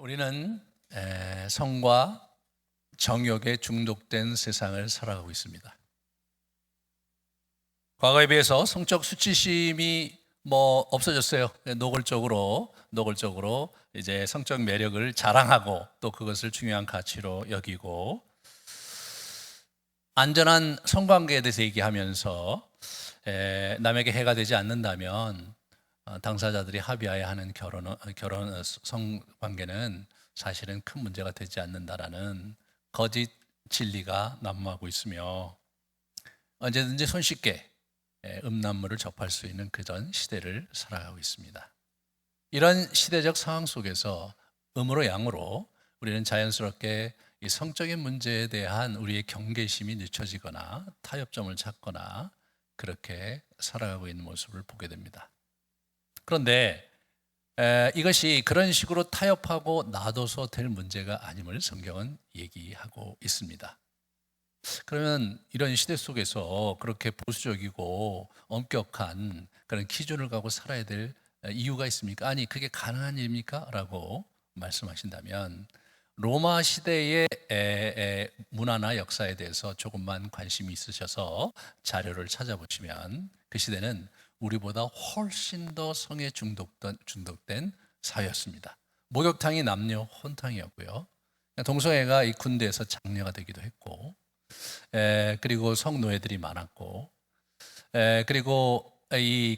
우리는 성과 정욕에 중독된 세상을 살아가고 있습니다. 과거에 비해서 성적 수치심이 없어졌어요. 노골적으로 이제 성적 매력을 자랑하고 또 그것을 중요한 가치로 여기고, 안전한 성관계에 대해서 얘기하면서 남에게 해가 되지 않는다면 당사자들이 합의하여 하는 결혼 성관계는 사실은 큰 문제가 되지 않는다라는 거짓 진리가 난무하고 있으며, 언제든지 손쉽게 음란물을 접할 수 있는 그런 시대를 살아가고 있습니다. 이런 시대적 상황 속에서 음으로 양으로 우리는 자연스럽게 이 성적인 문제에 대한 우리의 경계심이 늦춰지거나 타협점을 찾거나 그렇게 살아가고 있는 모습을 보게 됩니다. 그런데 이것이 그런 식으로 타협하고 놔둬서 될 문제가 아님을 성경은 얘기하고 있습니다. 그러면 이런 시대 속에서 그렇게 보수적이고 엄격한 그런 기준을 갖고 살아야 될 이유가 있습니까? 아니, 그게 가능한 일입니까? 라고 말씀하신다면, 로마 시대의 문화나 역사에 대해서 조금만 관심이 있으셔서 자료를 찾아보시면 그 시대는 우리보다 훨씬 더 성에 중독된 사회였습니다. 목욕탕이 남녀 혼탕이었고요. 동성애가 이 군대에서 장려가 되기도 했고, 그리고 성노예들이 많았고, 그리고 이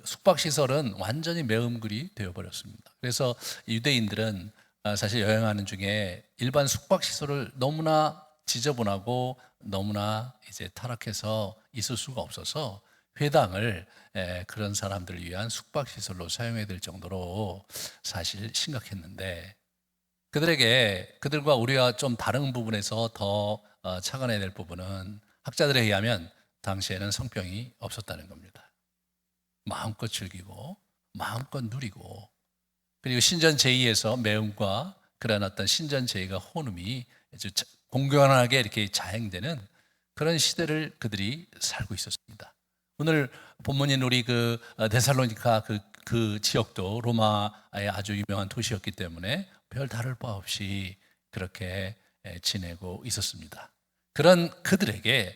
숙박시설은 완전히 매음굴이 되어버렸습니다. 그래서 유대인들은 사실 여행하는 중에 일반 숙박시설을 너무나 지저분하고 너무나 이제 타락해서 있을 수가 없어서 회당을 그런 사람들을 위한 숙박시설로 사용해야 될 정도로 사실 심각했는데, 그들과 우리가 좀 다른 부분에서 더 착안해야 될 부분은, 학자들에 의하면 당시에는 성병이 없었다는 겁니다. 마음껏 즐기고 마음껏 누리고, 그리고 신전 제의에서 매음과 그런 어떤 신전 제의가 혼음이 아주 공평하게 이렇게 자행되는 그런 시대를 그들이 살고 있었습니다. 오늘 본문인 우리 데살로니가 그 지역도 로마의 아주 유명한 도시였기 때문에 별 다를 바 없이 그렇게 지내고 있었습니다. 그런 그들에게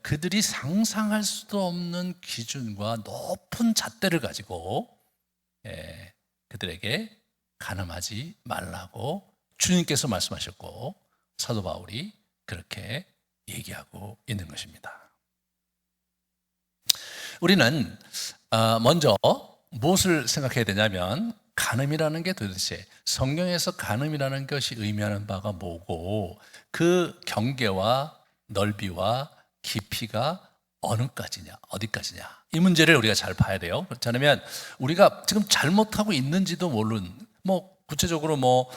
그들이 상상할 수도 없는 기준과 높은 잣대를 가지고 그들에게 간음하지 말라고 주님께서 말씀하셨고, 사도 바울이 그렇게 얘기하고 있는 것입니다. 우리는 먼저 무엇을 생각해야 되냐면, 간음이라는 게 도대체 성경에서 간음이라는 것이 의미하는 바가 뭐고, 그 경계와 넓이와 깊이가 어느까지냐, 어디까지냐, 이 문제를 우리가 잘 봐야 돼요. 그렇지 않으면 우리가 지금 잘못하고 있는지도 모르는, 구체적으로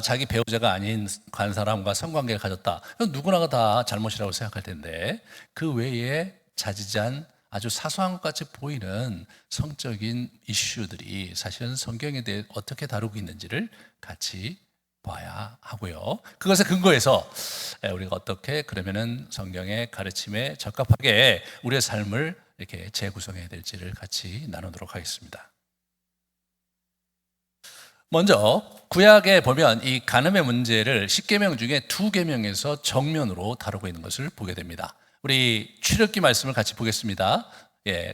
자기 배우자가 아닌 간 사람과 성관계를 가졌다, 누구나가 다 잘못이라고 생각할 텐데, 그 외에 자지잔 아주 사소한 것 같이 보이는 성적인 이슈들이 사실은 성경에 대해 어떻게 다루고 있는지를 같이 봐야 하고요. 그것에 근거해서 우리가 어떻게 그러면은 성경의 가르침에 적합하게 우리의 삶을 이렇게 재구성해야 될지를 같이 나누도록 하겠습니다. 먼저 구약에 보면 이 간음의 문제를 10계명 중에 2계명에서 정면으로 다루고 있는 것을 보게 됩니다. 우리 출애굽기 말씀을 같이 보겠습니다.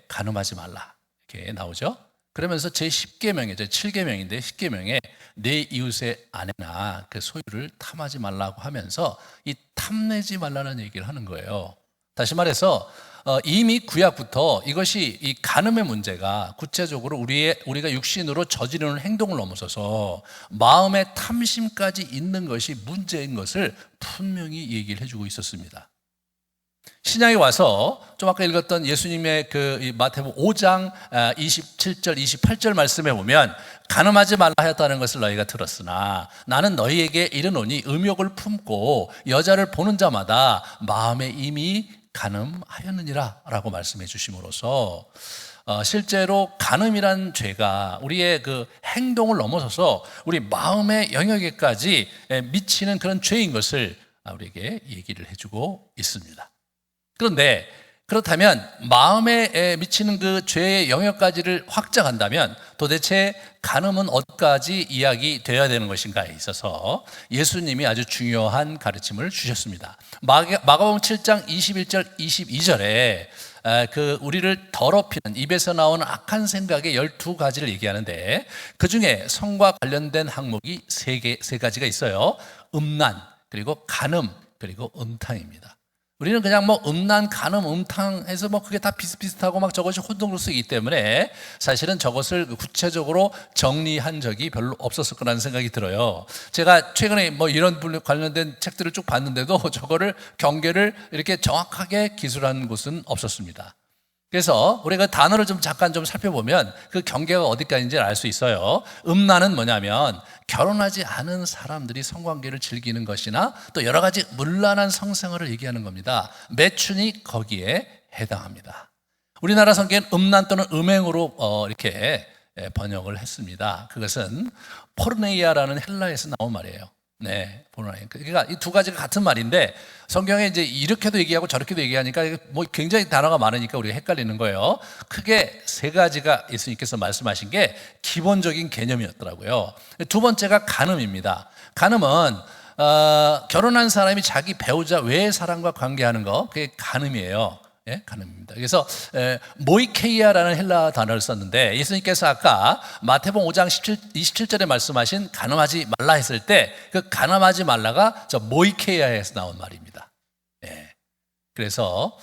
간음하지 말라 이렇게 나오죠. 그러면서 제 10계명이죠. 7계명인데 10계명에 내 이웃의 아내나 그 소유를 탐하지 말라고 하면서 이 탐내지 말라는 얘기를 하는 거예요. 다시 말해서 이미 구약부터 이것이, 이 간음의 문제가 구체적으로 우리가 육신으로 저지르는 행동을 넘어서서 마음의 탐심까지 있는 것이 문제인 것을 분명히 얘기를 해주고 있었습니다. 신약에 와서 좀 아까 읽었던 예수님의 마태복음 5장 27절 28절 말씀에 보면, 간음하지 말라 하였다는 것을 너희가 들었으나 나는 너희에게 이르노니 음욕을 품고 여자를 보는 자마다 마음에 이미 간음하였느니라 라고 말씀해 주심으로써, 실제로 간음이란 죄가 우리의 그 행동을 넘어서서 우리 마음의 영역에까지 미치는 그런 죄인 것을 우리에게 얘기를 해주고 있습니다. 그런데 그렇다면 마음에 미치는 그 죄의 영역까지를 확장한다면 도대체 간음은 어디까지 이야기되어야 되는 것인가에 있어서 예수님이 아주 중요한 가르침을 주셨습니다. 마가복음 7장 21절 22절에 우리를 더럽히는 입에서 나오는 악한 생각의 12가지를 얘기하는데 그 중에 성과 관련된 항목이 세 가지가 있어요. 음란, 그리고 간음, 그리고 음탕입니다. 우리는 그냥 뭐 음란, 간음, 음탕 해서 뭐 그게 다 비슷비슷하고 막 저것이 혼동으로 쓰기 때문에 사실은 저것을 구체적으로 정리한 적이 별로 없었을 거라는 생각이 들어요. 제가 최근에 뭐 이런 관련된 책들을 쭉 봤는데도 저거를 경계를 이렇게 정확하게 기술한 곳은 없었습니다. 그래서 우리가 단어를 잠깐 살펴보면 그 경계가 어디까지인지 알 수 있어요. 음란은 뭐냐면 결혼하지 않은 사람들이 성관계를 즐기는 것이나 또 여러 가지 문란한 성생활을 얘기하는 겁니다. 매춘이 거기에 해당합니다. 우리나라 성경은 음란 또는 음행으로 이렇게 번역을 했습니다. 그것은 포르네이아라는 헬라에서 나온 말이에요. 네, 포르네이아. 그러니까 이 두 가지가 같은 말인데 성경에 이제 이렇게도 얘기하고 저렇게도 얘기하니까 뭐 굉장히 단어가 많으니까 우리가 헷갈리는 거예요. 크게 세 가지가 예수님께서 말씀하신 게 기본적인 개념이었더라고요. 두 번째가 간음입니다. 간음은 결혼한 사람이 자기 배우자 외의 사람과 관계하는 거, 그게 간음이에요. 예, 간음입니다. 그래서 모이케이아라는 헬라 단어를 썼는데 예수님께서 아까 마태복음 5장 27절에 말씀하신 간음하지 말라 했을 때 그 간음하지 말라가 저 모이케이아에서 나온 말입니다. 예. 그래서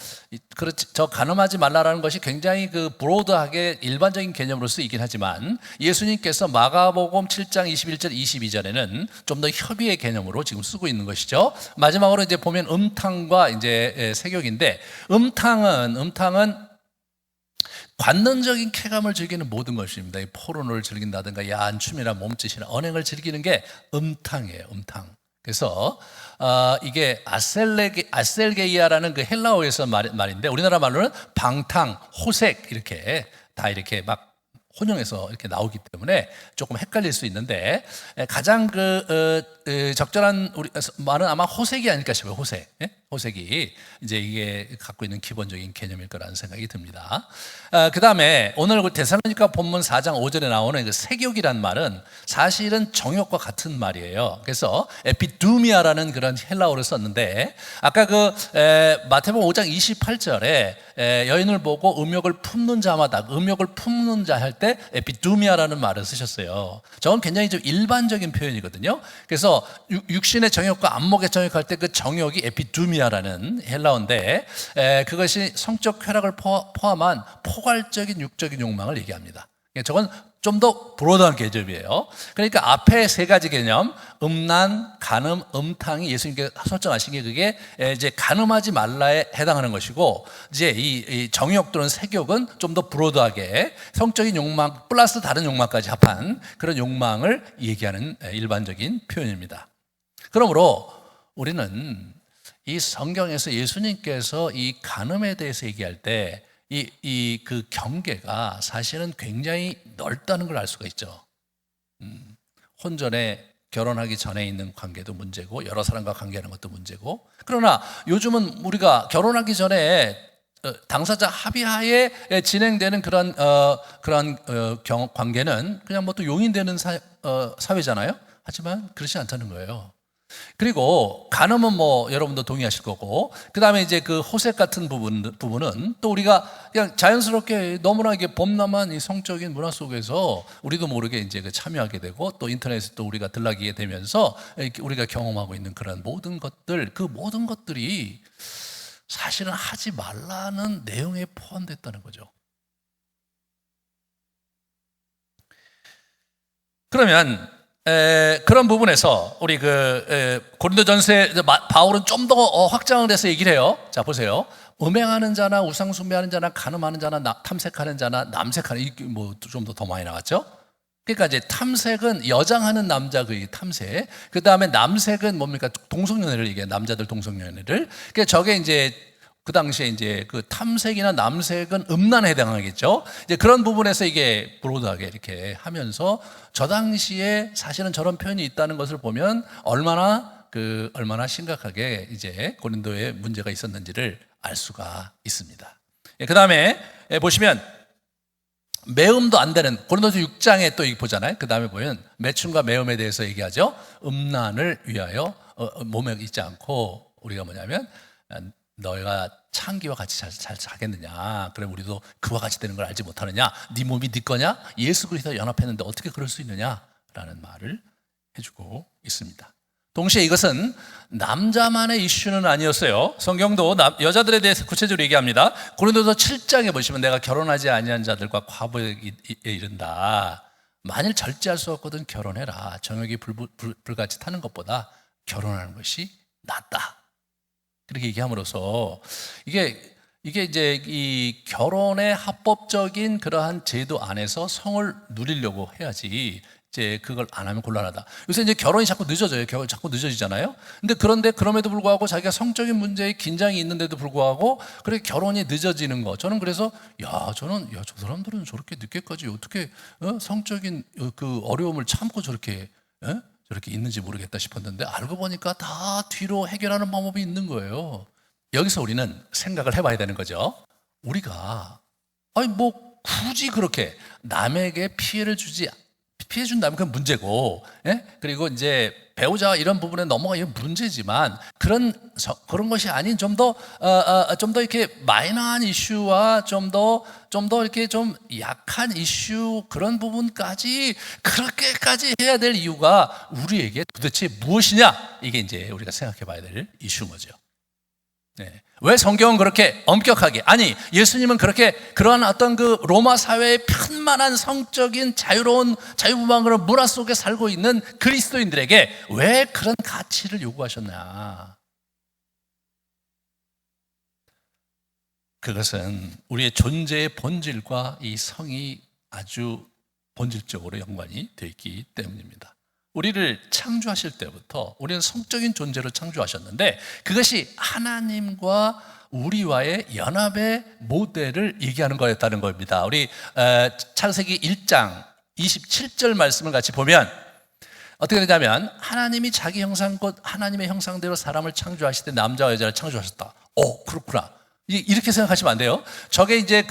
저 간음하지 말라라는 것이 굉장히 그 브로드하게 일반적인 개념으로 쓰이긴 하지만 예수님께서 마가복음 7장 21절 22절에는 좀 더 협의의 개념으로 지금 쓰고 있는 것이죠. 마지막으로 이제 보면 음탕과 이제 세욕인데 음탕은 관능적인 쾌감을 즐기는 모든 것입니다. 포르노를 즐긴다든가 야한 춤이나 몸짓이나 언행을 즐기는 게 음탕이에요. 음탕. 그래서 이게 아셀게이아라는 그 헬라어에서 말인데 우리나라 말로는 방탕, 호색 이렇게 다 이렇게 막 혼용해서 이렇게 나오기 때문에 조금 헷갈릴 수 있는데 가장 적절한 우리 말은 아마 호색이 아닐까 싶어요. 호색. 예? 호색이 이제 이게 갖고 있는 기본적인 개념일 거라는 생각이 듭니다. 그 다음에 오늘 그 데살로니가 본문 4장 5절에 나오는 그 세욕이란 말은 사실은 정욕과 같은 말이에요. 그래서 에피두미아라는 그런 헬라어를 썼는데 아까 그 마태복음 5장 28절에 여인을 보고 음욕을 품는 자마다 음욕을 품는 자 할 때 에피두미아라는 말을 쓰셨어요. 저건 굉장히 좀 일반적인 표현이거든요. 그래서 육신의 정욕과 안목의 정욕할 때 그 정욕이 에피두미아라는 헬라어인데 그것이 성적 쾌락을 포함한 포괄적인 육적인 욕망을 얘기합니다. 저건 좀 더 브로드한 개념이에요. 그러니까 앞에 세 가지 개념, 음란, 간음, 음탕이 예수님께서 설정하신 게 그게 이제 간음하지 말라에 해당하는 것이고 이제 이 정욕 또는 색욕은 좀 더 브로드하게 성적인 욕망 플러스 다른 욕망까지 합한 그런 욕망을 얘기하는 일반적인 표현입니다. 그러므로 우리는 이 성경에서 예수님께서 이 간음에 대해서 얘기할 때 그 경계가 사실은 굉장히 넓다는 걸 알 수가 있죠. 혼전에 결혼하기 전에 있는 관계도 문제고 여러 사람과 관계하는 것도 문제고 그러나 요즘은 우리가 결혼하기 전에 당사자 합의하에 진행되는 그런 관계는 그냥 뭐 또 용인되는 사회잖아요. 하지만 그렇지 않다는 거예요. 그리고 간음은 뭐 여러분도 동의하실 거고 그 다음에 이제 그 호색 같은 부분은 또 우리가 그냥 자연스럽게 너무나 이게 범람한 이 성적인 문화 속에서 우리도 모르게 이제 그 참여하게 되고 또 인터넷에 또 우리가 들락이게 되면서 우리가 경험하고 있는 그런 모든 것들 그 모든 것들이 사실은 하지 말라는 내용에 포함됐다는 거죠. 그러면 그런 부분에서 우리 고린도전서에 바울은 좀 더 확장을 해서 얘기를 해요. 자 보세요. 음행하는 자나 우상숭배하는 자나 간음하는 자나 탐색하는 자나 남색하는 이게 뭐 좀 더 많이 나왔죠. 그러니까 이제 탐색은 여장하는 남자 그 탐색. 그 다음에 남색은 뭡니까 동성연애를 얘기해 남자들 동성연애를. 그러니까 저게 이제 그 당시에 이제 그 탐색이나 남색은 음란에 해당하겠죠. 이제 그런 부분에서 이게 브로드하게 이렇게 하면서 저 당시에 사실은 저런 표현이 있다는 것을 보면 얼마나 심각하게 이제 고린도에 문제가 있었는지를 알 수가 있습니다. 그 다음에 보시면 매음도 안 되는 고린도서 6장에 또 보잖아요. 그 다음에 보면 매춤과 매음에 대해서 얘기하죠. 음란을 위하여 몸에 있지 않고 우리가 뭐냐면 너희가 창기와 같이 잘 자겠느냐, 그럼 우리도 그와 같이 되는 걸 알지 못하느냐, 네 몸이 네 거냐, 예수 그리스도와 연합했는데 어떻게 그럴 수 있느냐라는 말을 해주고 있습니다. 동시에 이것은 남자만의 이슈는 아니었어요. 성경도 여자들에 대해서 구체적으로 얘기합니다. 고린도서 7장에 보시면 내가 결혼하지 아니한 자들과 과부에 이른다. 만일 절제할 수 없거든 결혼해라. 정욕이 불같이 타는 것보다 결혼하는 것이 낫다. 그렇게 얘기함으로써 이게 이제 이 결혼의 합법적인 그러한 제도 안에서 성을 누리려고 해야지 이제 그걸 안 하면 곤란하다. 요새 이제 결혼이 자꾸 늦어져요. 자꾸 늦어지잖아요. 그런데 그럼에도 불구하고 자기가 성적인 문제에 긴장이 있는데도 불구하고 그렇게 결혼이 늦어지는 거. 저는 그래서 저 사람들은 저렇게 늦게까지 어떻게 성적인 그 어려움을 참고 저렇게 있는지 모르겠다 싶었는데 알고 보니까 다 뒤로 해결하는 방법이 있는 거예요. 여기서 우리는 생각을 해봐야 되는 거죠. 우리가 굳이 그렇게 남에게 피해 준다면 그건 문제고, 그리고 이제 배우자 이런 부분에 넘어가면 문제지만 그런 것이 아닌 좀 더 이렇게 마이너한 이슈와 좀 더 이렇게 좀 약한 이슈 그런 부분까지 그렇게까지 해야 될 이유가 우리에게 도대체 무엇이냐? 이게 이제 우리가 생각해 봐야 될 이슈인 거죠. 왜 성경은 그렇게 엄격하게, 아니 예수님은 그렇게 그러한 어떤 그 로마 사회의 편만한 성적인 자유분방한 그런 문화 속에 살고 있는 그리스도인들에게 왜 그런 가치를 요구하셨나? 그것은 우리의 존재의 본질과 이 성이 아주 본질적으로 연관이 되어 있기 때문입니다. 우리를 창조하실 때부터 우리는 성적인 존재로 창조하셨는데 그것이 하나님과 우리와의 연합의 모델을 얘기하는 거였다는 겁니다. 우리 창세기 1장 27절 말씀을 같이 보면 어떻게 되냐면 하나님이 자기 형상 곧 하나님의 형상대로 사람을 창조하실 때 남자와 여자를 창조하셨다. 그렇구나. 이렇게 생각하시면 안 돼요. 저게 이제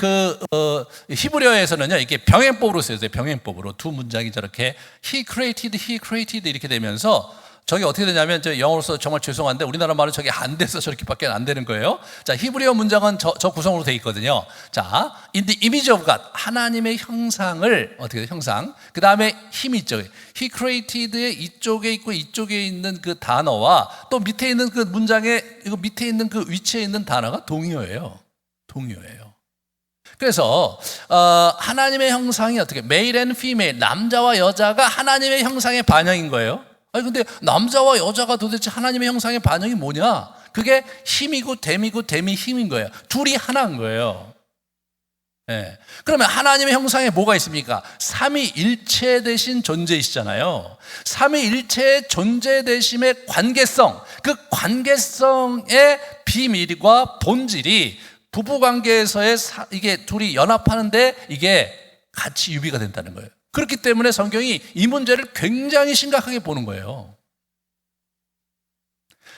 히브리어에서는요, 이게 병행법으로 쓰여져요. 병행법으로 두 문장이 저렇게 he created 이렇게 되면서 저게 어떻게 되냐면 저 영어로서 정말 죄송한데 우리나라 말은 저게 안 돼서 저렇게밖에 안 되는 거예요. 자, 히브리어 문장은 저 구성으로 되어 있거든요. 자, in the image of God, 하나님의 형상을 어떻게 돼요? 형상. 그 다음에 힘이 있죠. He created의 이쪽에 있고 이쪽에 있는 그 단어와 또 밑에 있는 그 문장에 이거 밑에 있는 그 위치에 있는 단어가 동의어예요. 동의어예요. 그래서 하나님의 형상이 어떻게 male and female, 남자와 여자가 하나님의 형상의 반영인 거예요. 아니 근데 남자와 여자가 도대체 하나님의 형상의 반영이 뭐냐? 그게 힘이고 됨이 힘인 거예요. 둘이 하나인 거예요. 그러면 하나님의 형상에 뭐가 있습니까? 삼위일체 되신 존재이시잖아요. 삼위일체의 존재되심의 관계성, 그 관계성의 비밀과 본질이 부부관계에서의 이게 둘이 연합하는데 이게 같이 유비가 된다는 거예요. 그렇기 때문에 성경이 이 문제를 굉장히 심각하게 보는 거예요.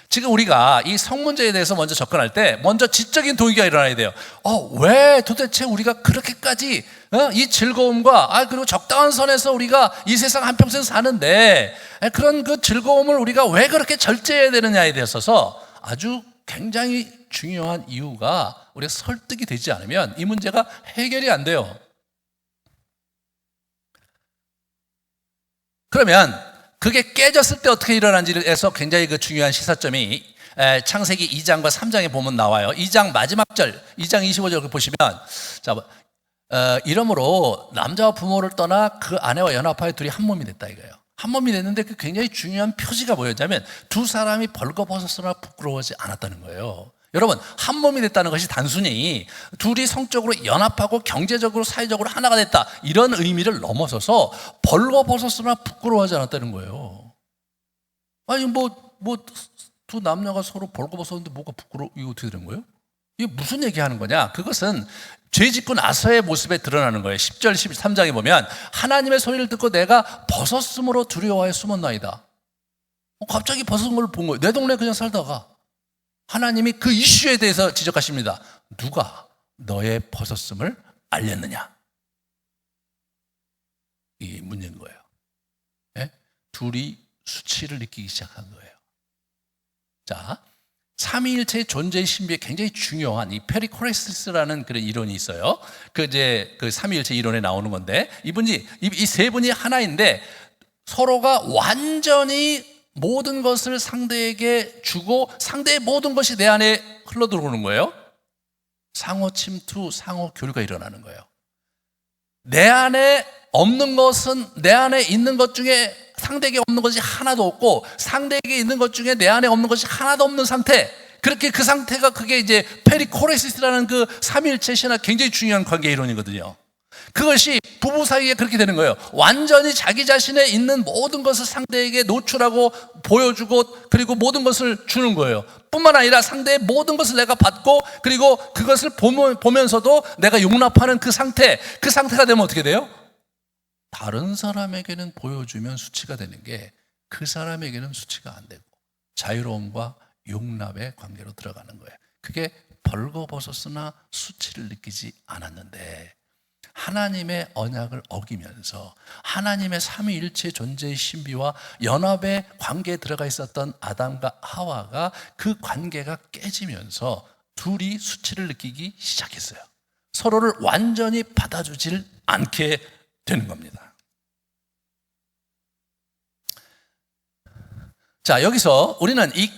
지금 우리가 이 성 문제에 대해서 먼저 접근할 때 먼저 지적인 동의가 일어나야 돼요. 왜 도대체 우리가 그렇게까지 이 즐거움과 그리고 적당한 선에서 우리가 이 세상 한평생 사는데 그런 그 즐거움을 우리가 왜 그렇게 절제해야 되느냐에 대해서 아주 굉장히 중요한 이유가 우리가 설득이 되지 않으면 이 문제가 해결이 안 돼요. 그러면 그게 깨졌을 때 어떻게 일어난지에서 굉장히 그 중요한 시사점이 창세기 2장과 3장에 보면 나와요. 2장 마지막 절, 2장 25절 보시면 자, 이러므로 남자와 부모를 떠나 그 아내와 연합하여 둘이 한 몸이 됐다 이거예요. 한 몸이 됐는데 그 굉장히 중요한 표지가 뭐였냐면 두 사람이 벌거벗었으나 부끄러워하지 않았다는 거예요. 여러분, 한 몸이 됐다는 것이 단순히 둘이 성적으로 연합하고 경제적으로 사회적으로 하나가 됐다 이런 의미를 넘어서서 벌거벗었으나 부끄러워하지 않았다는 거예요. 아니 두 남녀가 서로 벌거벗었는데 뭐가 부끄러워? 이거 어떻게 된 거예요? 이게 무슨 얘기하는 거냐? 그것은 죄 짓고 나서의 모습에 드러나는 거예요. 10절 13장에 보면 하나님의 소리를 듣고 내가 벗었으므로 두려워하여 숨었나이다. 갑자기 벗은 걸 본 거예요. 내 동네 그냥 살다가 하나님이 그 이슈에 대해서 지적하십니다. 누가 너의 벗었음을 알렸느냐? 이게 문제인 거예요. 네? 둘이 수치를 느끼기 시작한 거예요. 자, 삼위일체의 존재의 신비에 굉장히 중요한 이 페리코레시스라는 그런 이론이 있어요. 그 삼위일체 이론에 나오는 건데, 이분이 이 세 분이 하나인데 서로가 완전히 모든 것을 상대에게 주고 상대의 모든 것이 내 안에 흘러 들어오는 거예요. 상호 침투, 상호 교류가 일어나는 거예요. 내 안에 없는 것은 내 안에 있는 것 중에 상대에게 없는 것이 하나도 없고, 상대에게 있는 것 중에 내 안에 없는 것이 하나도 없는 상태. 그렇게 그 상태가 그게 이제 페리코레시스라는 그 삼위일체 신학 굉장히 중요한 관계 이론이거든요. 그것이 부부 사이에 그렇게 되는 거예요. 완전히 자기 자신에 있는 모든 것을 상대에게 노출하고 보여주고 그리고 모든 것을 주는 거예요. 뿐만 아니라 상대의 모든 것을 내가 받고 그리고 그것을 보면서도 내가 용납하는 그 상태가 되면 어떻게 돼요? 다른 사람에게는 보여주면 수치가 되는 게 그 사람에게는 수치가 안 되고 자유로움과 용납의 관계로 들어가는 거예요. 그게 벌거벗었으나 수치를 느끼지 않았는데, 하나님의 언약을 어기면서 하나님의 삼위일체 존재의 신비와 연합의 관계에 들어가 있었던 아담과 하와가 그 관계가 깨지면서 둘이 수치를 느끼기 시작했어요. 서로를 완전히 받아주질 않게 되는 겁니다. 자, 여기서 우리는 이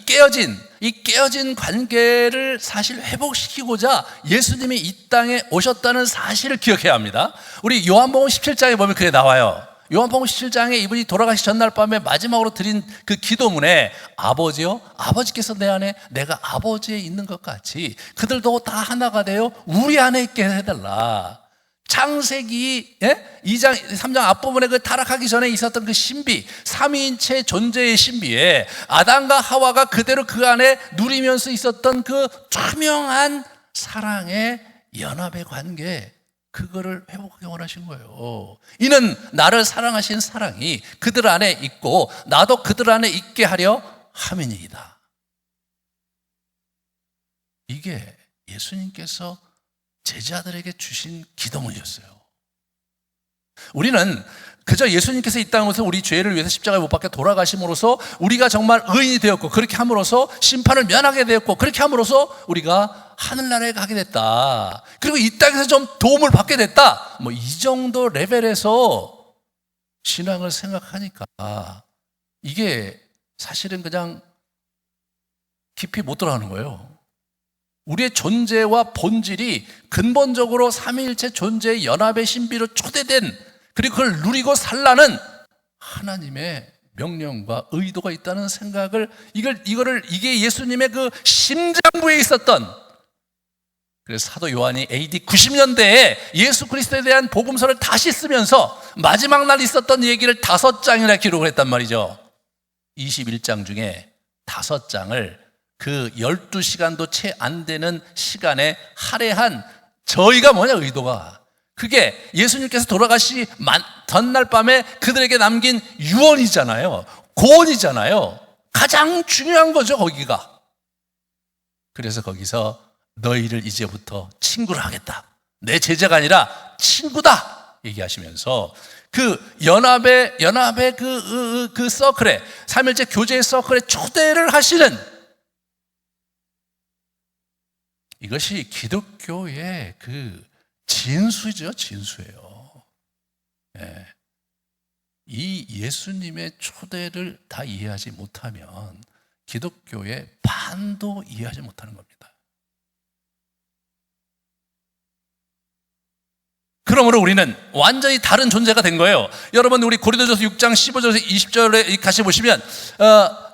깨어진 관계를 사실 회복시키고자 예수님이 이 땅에 오셨다는 사실을 기억해야 합니다. 우리 요한복음 17장에 보면 그게 나와요. 요한복음 17장에 이분이 돌아가시 전날 밤에 마지막으로 드린 그 기도문에 아버지요, 아버지께서 내 안에 내가 아버지에 있는 것 같이 그들도 다 하나가 되어 우리 안에 있게 해달라. 창세기 2장, 3장 앞부분에 그 타락하기 전에 있었던 그 신비, 삼위인체 존재의 신비에 아담과 하와가 그대로 그 안에 누리면서 있었던 그 투명한 사랑의 연합의 관계, 그거를 회복하기 원하신 거예요. 이는 나를 사랑하신 사랑이 그들 안에 있고 나도 그들 안에 있게 하려 함이니이다. 이게 예수님께서 제자들에게 주신 기도문이었어요. 우리는 그저 예수님께서 이 땅에 오셔서 우리 죄를 위해서 십자가에 못 박혀 돌아가심으로써 우리가 정말 의인이 되었고, 그렇게 함으로써 심판을 면하게 되었고, 그렇게 함으로써 우리가 하늘나라에 가게 됐다, 그리고 이 땅에서 좀 도움을 받게 됐다, 뭐 이 정도 레벨에서 신앙을 생각하니까 이게 사실은 그냥 깊이 못 들어가는 거예요. 우리의 존재와 본질이 근본적으로 삼위일체 존재의 연합의 신비로 초대된, 그리고 그걸 누리고 살라는 하나님의 명령과 의도가 있다는 생각을, 이게 예수님의 그 심장부에 있었던, 그래서 사도 요한이 AD 90년대에 예수 그리스도에 대한 복음서를 다시 쓰면서 마지막 날 있었던 얘기를 5장이나 기록을 했단 말이죠. 21장 중에 5장을 그 12시간도 채 안 되는 시간에 할애한 저희가 뭐냐, 의도가. 그게 예수님께서 돌아가시 전날 밤에 그들에게 남긴 유언이잖아요. 고언이잖아요. 가장 중요한 거죠, 거기가. 그래서 거기서 너희를 이제부터 친구로 하겠다, 내 제자가 아니라 친구다 얘기하시면서 그 연합의 그 서클에, 삼일째 교제의 서클에 초대를 하시는, 이것이 기독교의 그 진수죠, 진수예요. 예. 이 예수님의 초대를 다 이해하지 못하면 기독교의 반도 이해하지 못하는 겁니다. 그러므로 우리는 완전히 다른 존재가 된 거예요. 여러분, 우리 고린도전서 6장 15절에서 20절에 같이 보시면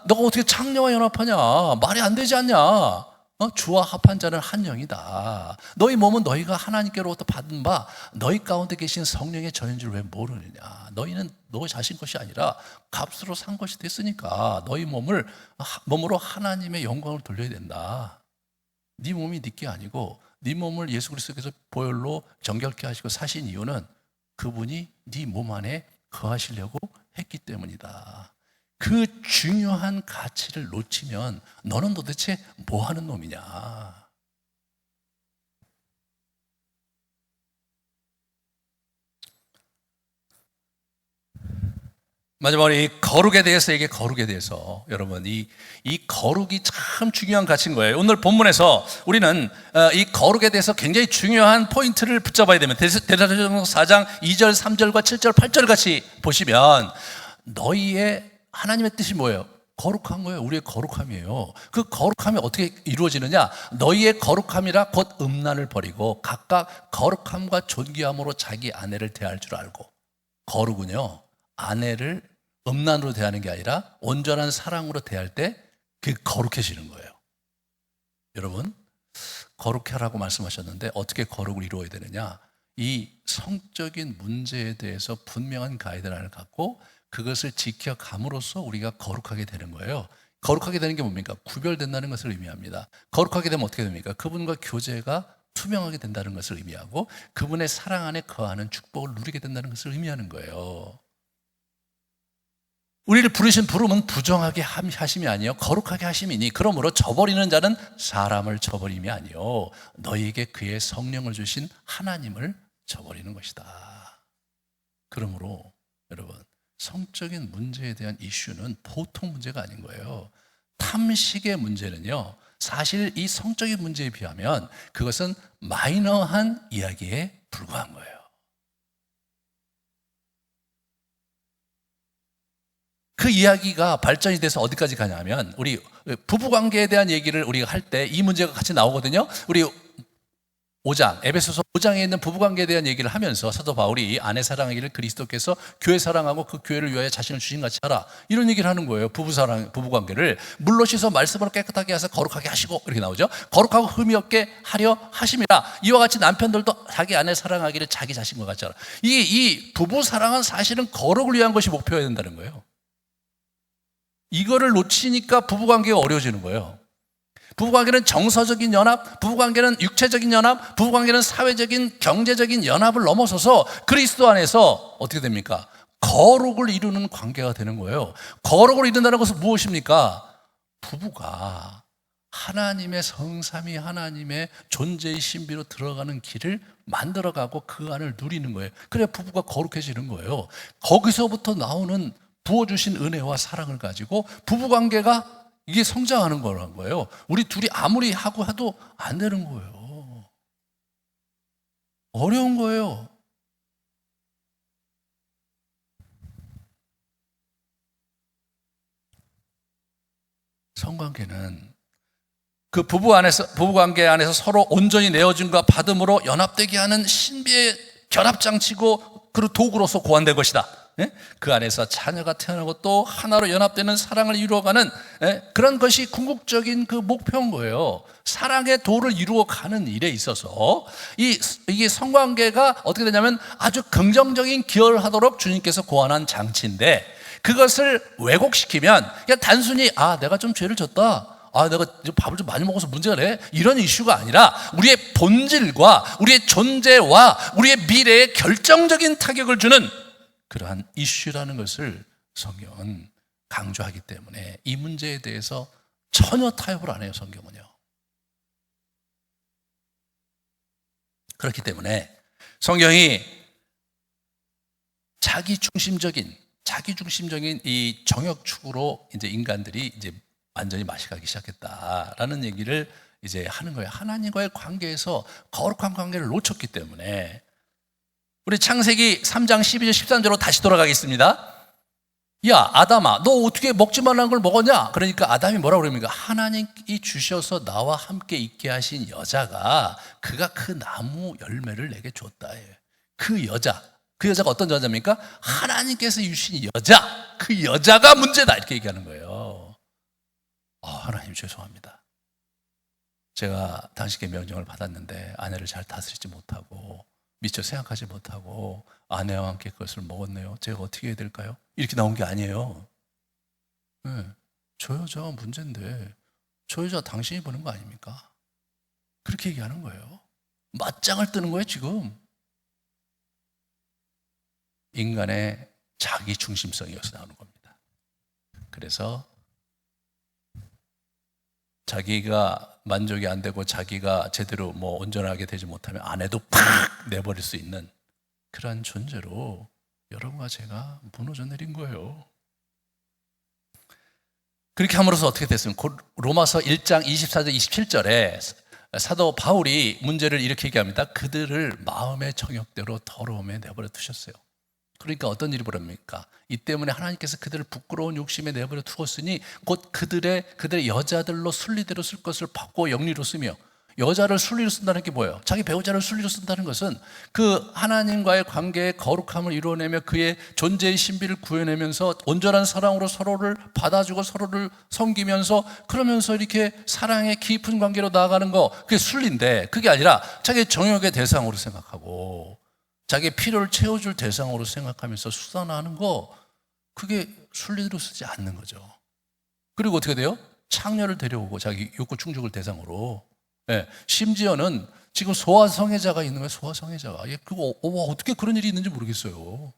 너가 어떻게 창녀와 연합하냐, 말이 안 되지 않냐, 주와 합한 자는 한 영이다. 너희 몸은 너희가 하나님께로부터 받은 바 너희 가운데 계신 성령의 전인 줄 왜 모르느냐. 너희는 너 자신 것이 아니라 값으로 산 것이 됐으니까 너희 몸으로 하나님의 영광을 돌려야 된다. 네 몸이 네 게 아니고 네 몸을 예수 그리스도께서 보혈로 정결케 하시고 사신 이유는 그분이 네 몸 안에 거하시려고 했기 때문이다. 그 중요한 가치를 놓치면 너는 도대체 뭐 하는 놈이냐. 마지막으로 이 거룩에 대해서 거룩에 대해서 여러분 이 거룩이 참 중요한 가치인 거예요. 오늘 본문에서 우리는 이 거룩에 대해서 굉장히 중요한 포인트를 붙잡아야 됩니다. 데살로니가서 4장 2절, 3절과 7절, 8절 같이 보시면 너희의 하나님의 뜻이 뭐예요? 거룩한 거예요. 우리의 거룩함이에요. 그 거룩함이 어떻게 이루어지느냐? 너희의 거룩함이라 곧 음란을 버리고 각각 거룩함과 존귀함으로 자기 아내를 대할 줄 알고. 거룩은요, 아내를 음란으로 대하는 게 아니라 온전한 사랑으로 대할 때 그게 거룩해지는 거예요. 여러분, 거룩하라고 말씀하셨는데 어떻게 거룩을 이루어야 되느냐? 이 성적인 문제에 대해서 분명한 가이드라인을 갖고 그것을 지켜감으로써 우리가 거룩하게 되는 거예요. 거룩하게 되는 게 뭡니까? 구별된다는 것을 의미합니다. 거룩하게 되면 어떻게 됩니까? 그분과 교제가 투명하게 된다는 것을 의미하고 그분의 사랑 안에 거하는 축복을 누리게 된다는 것을 의미하는 거예요. 우리를 부르신 부름은 부정하게 하심이 아니요 거룩하게 하심이니 그러므로 저버리는 자는 사람을 저버림이 아니요 너희에게 그의 성령을 주신 하나님을 저버리는 것이다. 그러므로 여러분, 성적인 문제에 대한 이슈는 보통 문제가 아닌 거예요. 탐식의 문제는요, 사실 이 성적인 문제에 비하면 그것은 마이너한 이야기에 불과한 거예요. 그 이야기가 발전이 돼서 어디까지 가냐면 우리 부부관계에 대한 얘기를 우리가 할 때 이 문제가 같이 나오거든요. 우리 5장, 에베소서 5장에 있는 부부관계에 대한 얘기를 하면서 사도 바울이 아내 사랑하기를 그리스도께서 교회 사랑하고 그 교회를 위하여 자신을 주신 같이 하라, 이런 얘기를 하는 거예요. 부부관계를 물로 씻어 말씀으로 깨끗하게 하셔서 거룩하게 하시고, 이렇게 나오죠. 거룩하고 흠이 없게 하려 하심이라. 이와 같이 남편들도 자기 아내 사랑하기를 자기 자신과 같이 하라. 이 부부 사랑은 사실은 거룩을 위한 것이 목표여야 된다는 거예요. 이거를 놓치니까 부부관계가 어려워지는 거예요. 부부관계는 정서적인 연합, 부부관계는 육체적인 연합, 부부관계는 사회적인 경제적인 연합을 넘어서서 그리스도 안에서 어떻게 됩니까? 거룩을 이루는 관계가 되는 거예요. 거룩을 이룬다는 것은 무엇입니까? 부부가 하나님의 성삼위 하나님의 존재의 신비로 들어가는 길을 만들어가고 그 안을 누리는 거예요. 그래야 부부가 거룩해지는 거예요. 거기서부터 나오는 부어주신 은혜와 사랑을 가지고 부부관계가 이게 성장하는 거란 거예요. 우리 둘이 아무리 하고 해도 안 되는 거예요. 어려운 거예요. 성관계는 그 부부관계 안에서 서로 온전히 내어준과 받음으로 연합되게 하는 신비의 결합장치고 그 도구로서 고안된 것이다. 그 안에서 자녀가 태어나고 또 하나로 연합되는 사랑을 이루어가는 그런 것이 궁극적인 그 목표인 거예요. 사랑의 도를 이루어가는 일에 있어서 이게 성관계가 어떻게 되냐면 아주 긍정적인 기여를 하도록 주님께서 고안한 장치인데, 그것을 왜곡시키면 그냥 단순히 내가 좀 죄를 졌다, 내가 밥을 좀 많이 먹어서 문제가 돼, 이런 이슈가 아니라 우리의 본질과 우리의 존재와 우리의 미래에 결정적인 타격을 주는 그러한 이슈라는 것을 성경은 강조하기 때문에 이 문제에 대해서 전혀 타협을 안 해요, 성경은요. 그렇기 때문에 성경이 자기중심적인 이 정역축으로 이제 인간들이 이제 완전히 마시가기 시작했다라는 얘기를 이제 하는 거예요. 하나님과의 관계에서 거룩한 관계를 놓쳤기 때문에. 우리 창세기 3장 12절 13절로 다시 돌아가겠습니다. 야 아담아, 너 어떻게 먹지 말라는 걸 먹었냐? 그러니까 아담이 뭐라고 그럽니까? 하나님이 주셔서 나와 함께 있게 하신 여자가 그가 그 나무 열매를 내게 줬다. 그 여자가 어떤 여자입니까? 하나님께서 주신 여자, 그 여자가 문제다, 이렇게 얘기하는 거예요. 하나님 죄송합니다. 제가 당신께 명령을 받았는데 아내를 잘 다스리지 못하고 미처 생각하지 못하고 아내와 함께 그것을 먹었네요. 제가 어떻게 해야 될까요? 이렇게 나온 게 아니에요. 저 여자가 문제인데 저 여자 당신이 보는 거 아닙니까? 그렇게 얘기하는 거예요. 맞짱을 뜨는 거예요, 지금. 인간의 자기 중심성이 여기서 나오는 겁니다. 그래서 자기가 만족이 안 되고 자기가 제대로 온전하게 되지 못하면 아내도 팍 내버릴 수 있는 그런 존재로 여러분과 제가 무너져 내린 거예요. 그렇게 함으로써 어떻게 됐습니까? 로마서 1장 24절 27절에 사도 바울이 문제를 이렇게 얘기합니다. 그들을 마음의 정욕대로 더러움에 내버려 두셨어요. 그러니까 어떤 일이 벌어집니까? 이 때문에 하나님께서 그들을 부끄러운 욕심에 내버려 두었으니 곧 그들의 여자들로 순리대로 쓸 것을 바꾸어 영리로 쓰며, 여자를 순리로 쓴다는 게 뭐예요? 자기 배우자를 순리로 쓴다는 것은 그 하나님과의 관계의 거룩함을 이루어내며 그의 존재의 신비를 구해내면서 온전한 사랑으로 서로를 받아주고 서로를 섬기면서, 그러면서 이렇게 사랑의 깊은 관계로 나아가는 거, 그게 순리인데, 그게 아니라 자기 정욕의 대상으로 생각하고 자기의 필요를 채워줄 대상으로 생각하면서 수단화하는 거, 그게 순리대로 쓰지 않는 거죠. 그리고 어떻게 돼요? 창녀를 데려오고 자기 욕구 충족을 대상으로. 네, 심지어는 지금 소아성애자가 있는 거예요. 소아성애자가. 그거 어떻게 그런 일이 있는지 모르겠어요.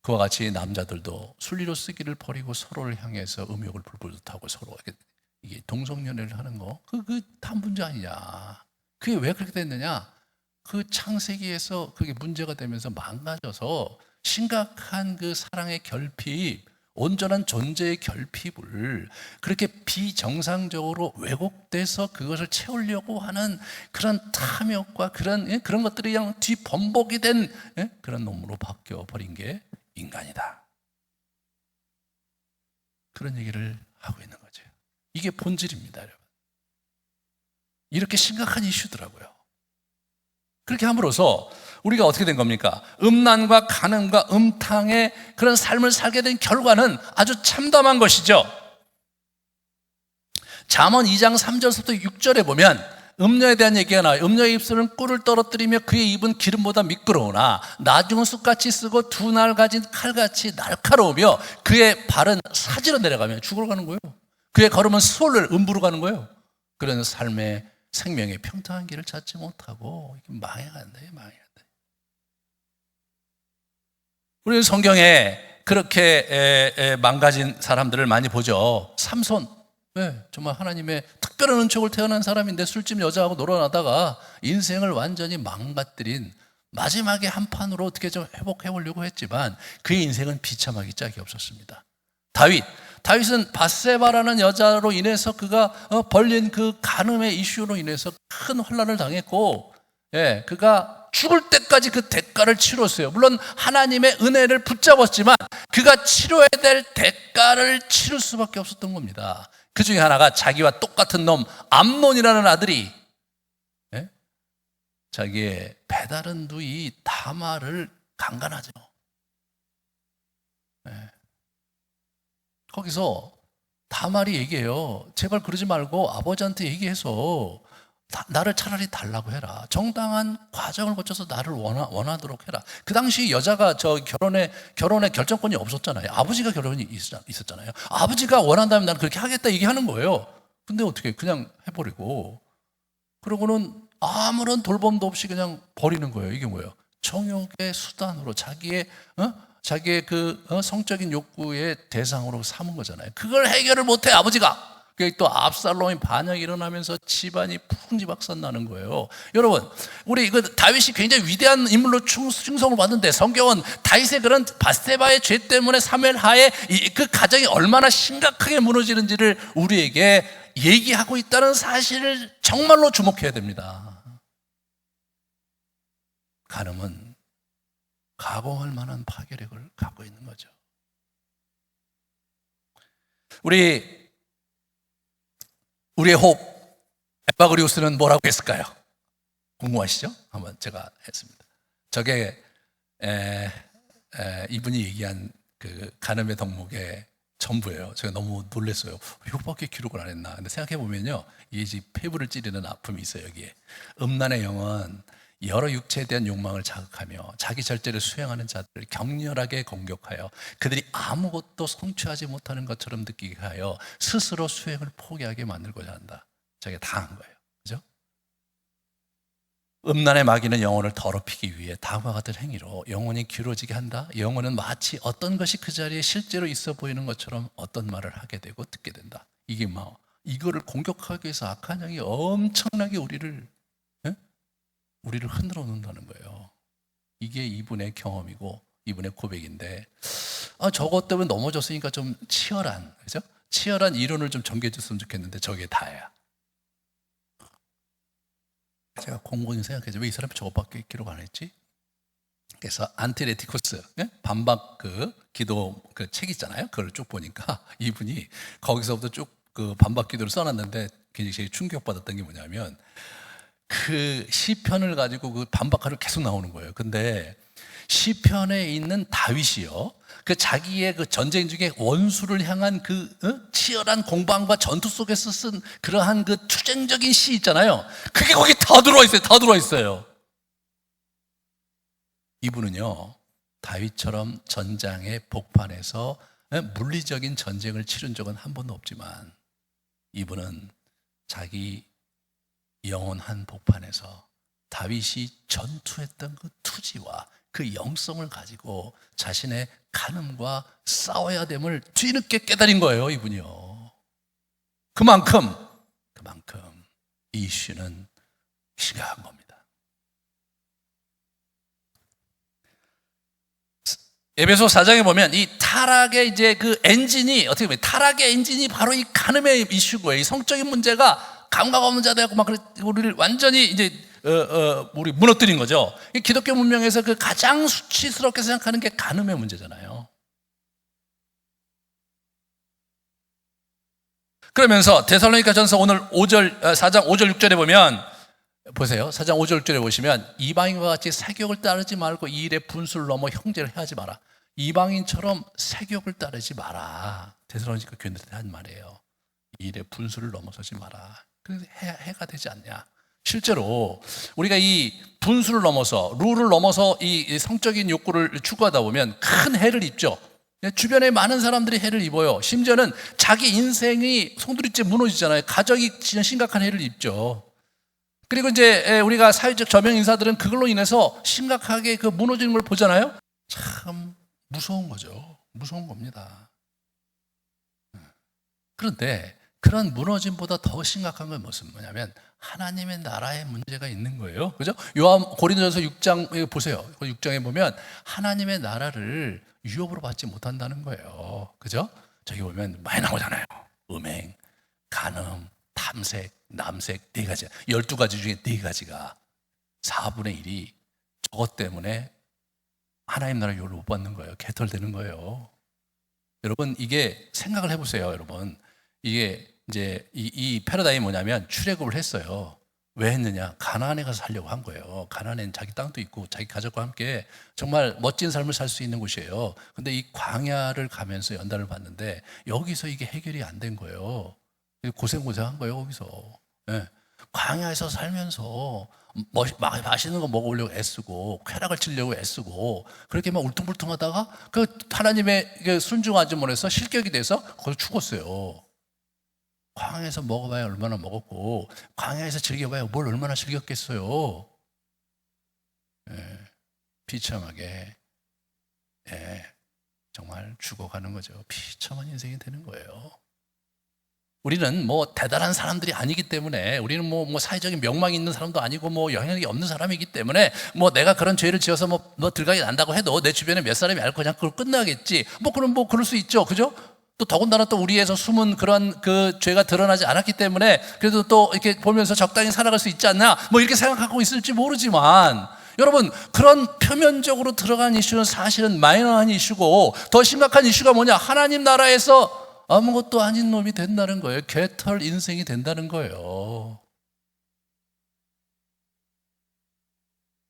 그와 같이 남자들도 순리로 쓰기를 버리고 서로를 향해서 음욕을 불불 타고 서로 이게 동성연애를 하는 거, 그 다 문제 아니냐. 그게 왜 그렇게 됐느냐? 그 창세기에서 그게 문제가 되면서 망가져서 심각한 그 사랑의 결핍, 온전한 존재의 결핍을 그렇게 비정상적으로 왜곡돼서 그것을 채우려고 하는 그런 탐욕과 그런 것들이 그냥 뒤범벅이 된 그런 놈으로 바뀌어 버린 게 인간이다. 그런 얘기를 하고 있는 거죠. 이게 본질입니다, 여러분. 이렇게 심각한 이슈더라고요. 그렇게 함으로써 우리가 어떻게 된 겁니까? 음란과 간음과 음탕의 그런 삶을 살게 된 결과는 아주 참담한 것이죠. 잠언 2장 3절부터 6절에 보면 음녀에 대한 얘기가 나와요. 음녀의 입술은 꿀을 떨어뜨리며 그의 입은 기름보다 미끄러우나 나중은 쑥같이 쓰고 두 날 가진 칼같이 날카로우며 그의 발은 사지로 내려가며 죽으러 가는 거예요. 그의 걸음은 수월을 음부로 가는 거예요. 그런 삶의 생명의 평탄한 길을 찾지 못하고 망해간다. 우리는 성경에 그렇게 망가진 사람들을 많이 보죠. 삼손, 정말 하나님의 특별한 은총을 태어난 사람인데 술집 여자하고 놀아나다가 인생을 완전히 망가뜨린, 마지막에 한 판으로 어떻게 좀 회복해 보려고 했지만 그의 인생은 비참하기 짝이 없었습니다. 다윗은 밧세바라는 여자로 인해서 그가 벌린 그 간음의 이슈로 인해서 큰 환난을 당했고, 그가 죽을 때까지 그 대가를 치렀어요. 물론 하나님의 은혜를 붙잡았지만 그가 치러야 될 대가를 치를 수밖에 없었던 겁니다. 그 중에 하나가 자기와 똑같은 놈 암논이라는 아들이 자기의 배다른 누이 다말을 강간하죠. 거기서 다말이 얘기해요. 제발 그러지 말고 아버지한테 얘기해서 나를 차라리 달라고 해라. 정당한 과정을 거쳐서 나를 원하도록 해라. 그 당시 여자가 결혼에 결정권이 없었잖아요. 아버지가 결혼이 있었잖아요. 아버지가 원한다면 나는 그렇게 하겠다 얘기하는 거예요. 근데 어떻게 그냥 해버리고, 그러고는 아무런 돌봄도 없이 그냥 버리는 거예요. 이게 뭐예요? 정욕의 수단으로 자기의 그 성적인 욕구의 대상으로 삼은 거잖아요. 그걸 해결을 못해 아버지가. 또 압살롬이 반역이 일어나면서 집안이 풍지박산 나는 거예요. 여러분, 우리 다윗이 굉장히 위대한 인물로 충성을 받는데 성경은 다윗의 그런 밧세바의 죄 때문에 사무엘 하에 그 가정이 얼마나 심각하게 무너지는지를 우리에게 얘기하고 있다는 사실을 정말로 주목해야 됩니다. 간음은 가공할 만한 파괴력을 갖고 있는 거죠. 우리의 호흡, 에바그리우스는 뭐라고 했을까요? 궁금하시죠? 한번 제가 했습니다. 저게 이분이 얘기한 그 간음의 덕목의 전부예요. 제가 너무 놀랐어요. 이거밖에 기록을 안 했나. 근데 생각해보면요, 이게 폐부를 찌르는 아픔이 있어요. 여기에 음란의 영은 여러 육체에 대한 욕망을 자극하며 자기 절제를 수행하는 자들을 격렬하게 공격하여 그들이 아무것도 성취하지 못하는 것처럼 느끼게 하여 스스로 수행을 포기하게 만들고자 한다. 자기가 당한 거예요. 그죠? 음란의 마귀는 영혼을 더럽히기 위해 다음과 같은 행위로 영혼이 기울어지게 한다. 영혼은 마치 어떤 것이 그 자리에 실제로 있어 보이는 것처럼 어떤 말을 하게 되고 듣게 된다. 이게 뭐 이거를 공격하기 위해서 악한 영이 엄청나게 우리를 흔들어 놓는다는 거예요. 이게 이분의 경험이고 이분의 고백인데, 저것 때문에 넘어졌으니까 좀 치열한, 그죠? 치열한 이론을 좀 전개해 줬으면 좋겠는데 저게 다야. 제가 곰곰이 생각해서 왜 이 사람이 저것밖에 기록 안 했지? 그래서 안티레티코스, 반박 그 기도 그 책 있잖아요. 그걸 쭉 보니까 이분이 거기서부터 쭉 그 반박 기도를 써놨는데 굉장히 충격받았던 게 뭐냐면, 그 시편을 가지고 그 반박하러 계속 나오는 거예요. 근데 시편에 있는 다윗이요, 그 자기의 그 전쟁 중에 원수를 향한 그 치열한 공방과 전투 속에서 쓴 그러한 그 투쟁적인 시 있잖아요. 그게 거기 다 들어와 있어요. 다 들어와 있어요. 이분은요, 다윗처럼 전장의 복판에서 물리적인 전쟁을 치른 적은 한 번도 없지만, 이분은 자기 영원한 복판에서 다윗이 전투했던 그 투지와 그 영성을 가지고 자신의 간음과 싸워야 됨을 뒤늦게 깨달은 거예요, 이분이요. 그만큼 이 이슈는 심각한 겁니다. 에베소 4장에 보면 이 타락의 이제 그 엔진이 어떻게 보면 타락의 엔진이 바로 이 간음의 이슈고요. 이 성적인 문제가 감각 없는 자되고 막 우리를 완전히 이제 우리 무너뜨린 거죠. 이 기독교 문명에서 그 가장 수치스럽게 생각하는 게 간음의 문제잖아요. 그러면서 데살로니가전서 오늘 4장 5절 6절에 보면 보세요. 4장 5절 6절에 보시면 이방인과 같이 세욕을 따르지 말고 이 일에 분수를 넘어 형제를 해하지 마라. 이방인처럼 세욕을 따르지 마라. 데살로니가 교인들한테 한 말이에요. 이 일에 분수를 넘어서지 마라. 그래서 해가 되지 않냐. 실제로 우리가 이 분수를 넘어서 룰을 넘어서 이 성적인 욕구를 추구하다 보면 큰 해를 입죠. 주변에 많은 사람들이 해를 입어요. 심지어는 자기 인생이 송두리째 무너지잖아요. 가족이 진짜 심각한 해를 입죠. 그리고 이제 우리가 사회적 저명 인사들은 그걸로 인해서 심각하게 그 무너지는 걸 보잖아요. 참 무서운 거죠. 무서운 겁니다. 그런데 그런 무너짐보다 더 심각한 건 무슨 뭐냐면 하나님의 나라에 문제가 있는 거예요. 그죠? 고린도전서 6장 보세요. 6장에 보면 하나님의 나라를 유업으로 받지 못한다는 거예요. 그죠? 저기 보면 많이 나오잖아요. 음행, 간음, 탐색, 남색 4가지, 12가지 중에 4가지가 4분의 1이 저것 때문에 하나님 나라 유업을 못 받는 거예요. 개털되는 거예요. 여러분, 이게 생각을 해보세요. 여러분, 이게 이제 이 패러다임이 뭐냐면 출애굽을 했어요. 왜 했느냐? 가나안에 가서 살려고 한 거예요. 가나안에는 자기 땅도 있고 자기 가족과 함께 정말 멋진 삶을 살 수 있는 곳이에요. 근데 이 광야를 가면서 연단을 받는데 여기서 이게 해결이 안 된 거예요. 고생한 거예요, 거기서. 네. 광야에서 살면서 맛있는 거 먹으려고 애쓰고 쾌락을 치려고 애쓰고 그렇게 막 울퉁불퉁하다가 그 하나님의 순종하지 못해서 실격이 돼서 거기서 죽었어요. 광야에서 먹어봐야 얼마나 먹었고 광야에서 즐겨봐야 뭘 얼마나 즐겼겠어요. 예, 비참하게 정말 죽어가는 거죠. 비참한 인생이 되는 거예요. 우리는 뭐 대단한 사람들이 아니기 때문에, 우리는 뭐 사회적인 명망이 있는 사람도 아니고 뭐 영향력이 없는 사람이기 때문에 뭐 내가 그런 죄를 지어서 뭐 들어가게 난다고 해도 내 주변에 몇 사람이 알고 그냥 그걸 끝나겠지. 그럼 그럴 수 있죠. 그죠? 또 더군다나 또 우리에서 숨은 그런 그 죄가 드러나지 않았기 때문에 그래도 또 이렇게 보면서 적당히 살아갈 수 있지 않나 뭐 이렇게 생각하고 있을지 모르지만, 여러분, 그런 표면적으로 들어간 이슈는 사실은 마이너한 이슈고 더 심각한 이슈가 뭐냐? 하나님 나라에서 아무것도 아닌 놈이 된다는 거예요. 개털 인생이 된다는 거예요.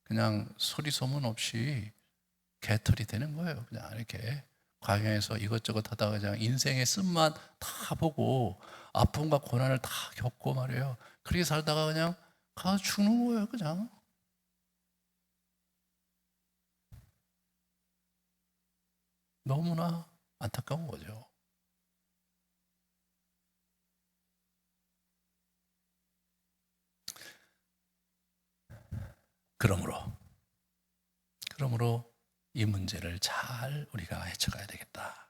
그냥 소리 소문 없이 개털이 되는 거예요. 그냥 이렇게 광야에서 이것저것 하다가 그냥 인생의 쓴맛 다 보고 아픔과 고난을 다 겪고 말이에요. 그렇게 살다가 그냥 가서 죽는 거예요. 그냥. 너무나 안타까운 거죠. 그러므로 이 문제를 잘 우리가 헤쳐가야 되겠다.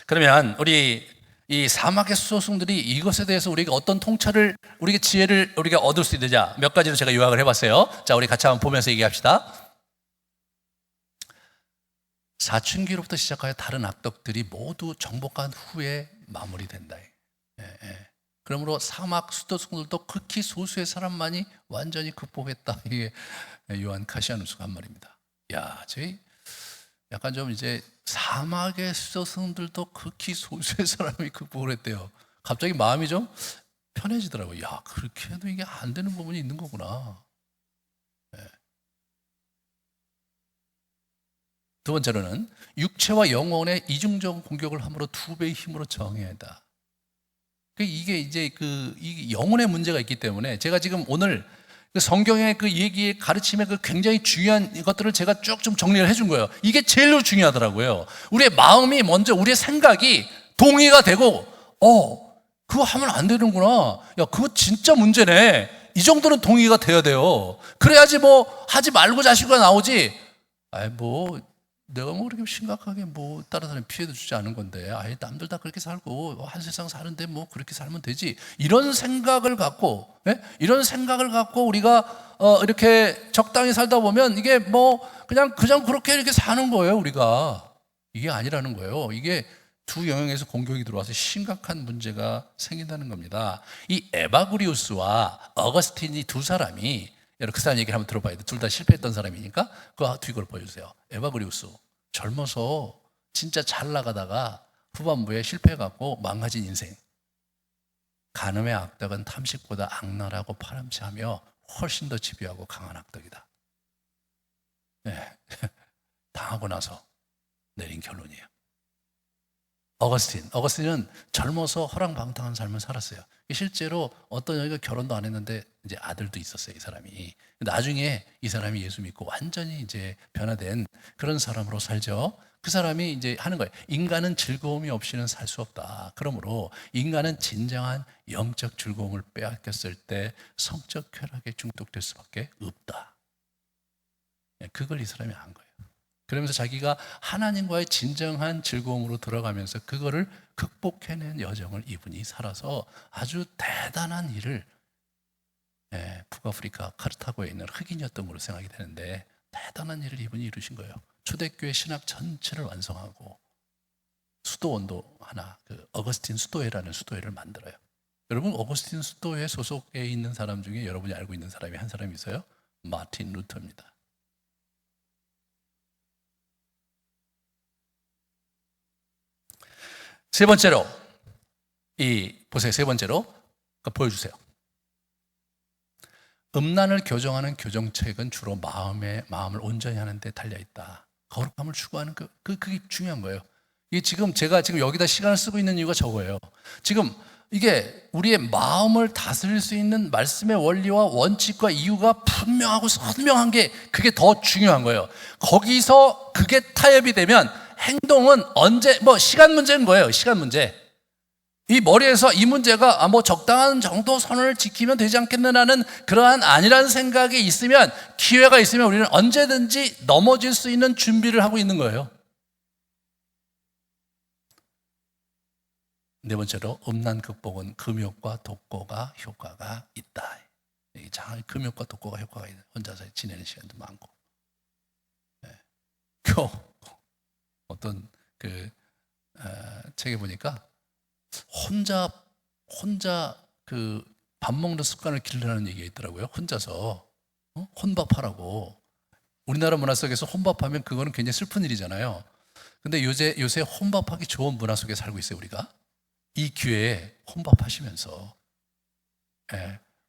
그러면 우리 이 사막의 수소승들이 이것에 대해서 우리가 어떤 통찰을, 우리가 지혜를 우리가 얻을 수 있느냐, 몇 가지로 제가 요약을 해봤어요. 자, 우리 같이 한번 보면서 얘기합시다. 사춘기로부터 시작하여 다른 악덕들이 모두 정복한 후에 마무리된다. 그러므로 사막 수도승들도 극히 소수의 사람만이 완전히 극복했다. 이게 요한 카시아누스가 한 말입니다. 야, 저희 약간 좀 이제 사막의 수도승들도 극히 소수의 사람이 극복을 했대요. 갑자기 마음이 좀 편해지더라고요. 야, 그렇게 해도 이게 안 되는 부분이 있는 거구나. 두 번째로는 육체와 영혼의 이중적 공격을 함으로 2배의 힘으로 저항해야 한다. 이게 이제 이 영혼의 문제가 있기 때문에 제가 지금 오늘 성경의 그 얘기의 가르침의 그 굉장히 중요한 것들을 제가 쭉 좀 정리를 해준 거예요. 이게 제일 중요하더라고요. 우리의 마음이 먼저, 우리의 생각이 동의가 되고, 그거 하면 안 되는구나. 야, 그거 진짜 문제네. 이 정도는 동의가 돼야 돼요. 그래야지 뭐 하지 말고 자식과 나오지. 내가 뭐 그렇게 심각하게 뭐 다른 사람 피해도 주지 않은 건데, 남들 다 그렇게 살고 한 세상 사는데 뭐 그렇게 살면 되지. 이런 생각을 갖고, 우리가 이렇게 적당히 살다 보면 이게 뭐 그냥 그렇게 이렇게 사는 거예요. 우리가 이게 아니라는 거예요. 이게 두 영역에서 공격이 들어와서 심각한 문제가 생긴다는 겁니다. 이 에바그리우스와 어거스틴이 두 사람이, 여러분 그 사람 얘기를 한번 들어봐야 돼. 둘 다 실패했던 사람이니까 그 뒤걸 보여주세요. 에바그리우스 젊어서 진짜 잘 나가다가 후반부에 실패해갖고 망가진 인생. 간음의 악덕은 탐식보다 악랄하고 파렴치하며 훨씬 더 집요하고 강한 악덕이다. 당하고 나서 내린 결론이에요. 어거스틴은 젊어서 허랑방탕한 삶을 살았어요. 실제로 어떤 여기가 결혼도 안 했는데 이제 아들도 있었어요, 이 사람이. 나중에 이 사람이 예수 믿고 완전히 이제 변화된 그런 사람으로 살죠. 그 사람이 이제 하는 거예요. 인간은 즐거움이 없이는 살 수 없다. 그러므로 인간은 진정한 영적 즐거움을 빼앗겼을 때 성적 쾌락에 중독될 수밖에 없다. 그걸 이 사람이 한 거예요. 그러면서 자기가 하나님과의 진정한 즐거움으로 들어가면서 그거를 극복해낸 여정을 이분이 살아서 아주 대단한 일을, 북아프리카 카르타고에 있는 흑인이었던 걸로 생각이 되는데 대단한 일을 이분이 이루신 거예요. 초대교회 신학 전체를 완성하고 수도원도 하나, 그 어거스틴 수도회라는 수도회를 만들어요. 여러분, 어거스틴 수도회 소속에 있는 사람 중에 여러분이 알고 있는 사람이 한 사람이 있어요. 마틴 루터입니다. 세 번째로, 보세요. 세 번째로, 보여주세요. 음란을 교정하는 교정책은 주로 마음을 온전히 하는 데 달려있다. 거룩함을 추구하는 그게 중요한 거예요. 이게 제가 여기다 시간을 쓰고 있는 이유가 저거예요. 지금 이게 우리의 마음을 다스릴 수 있는 말씀의 원리와 원칙과 이유가 분명하고 선명한 게 그게 더 중요한 거예요. 거기서 그게 타협이 되면 행동은 시간 문제인 거예요. 시간 문제. 이 머리에서 이 문제가 적당한 정도 선을 지키면 되지 않겠느냐는 그러한 아니라는 생각이 있으면, 기회가 있으면 우리는 언제든지 넘어질 수 있는 준비를 하고 있는 거예요. 네 번째로, 음란 극복은 금욕과 독고가 효과가 있다. 금욕과 독고가 효과가 있다. 혼자서 지내는 시간도 많고. 어떤 책에 보니까 혼자 그 밥 먹는 습관을 기르라는 얘기가 있더라고요. 혼자서 혼밥하라고. 우리나라 문화 속에서 혼밥하면 그거는 굉장히 슬픈 일이잖아요. 근데 요새 혼밥하기 좋은 문화 속에 살고 있어요, 우리가. 이 기회에 혼밥하시면서,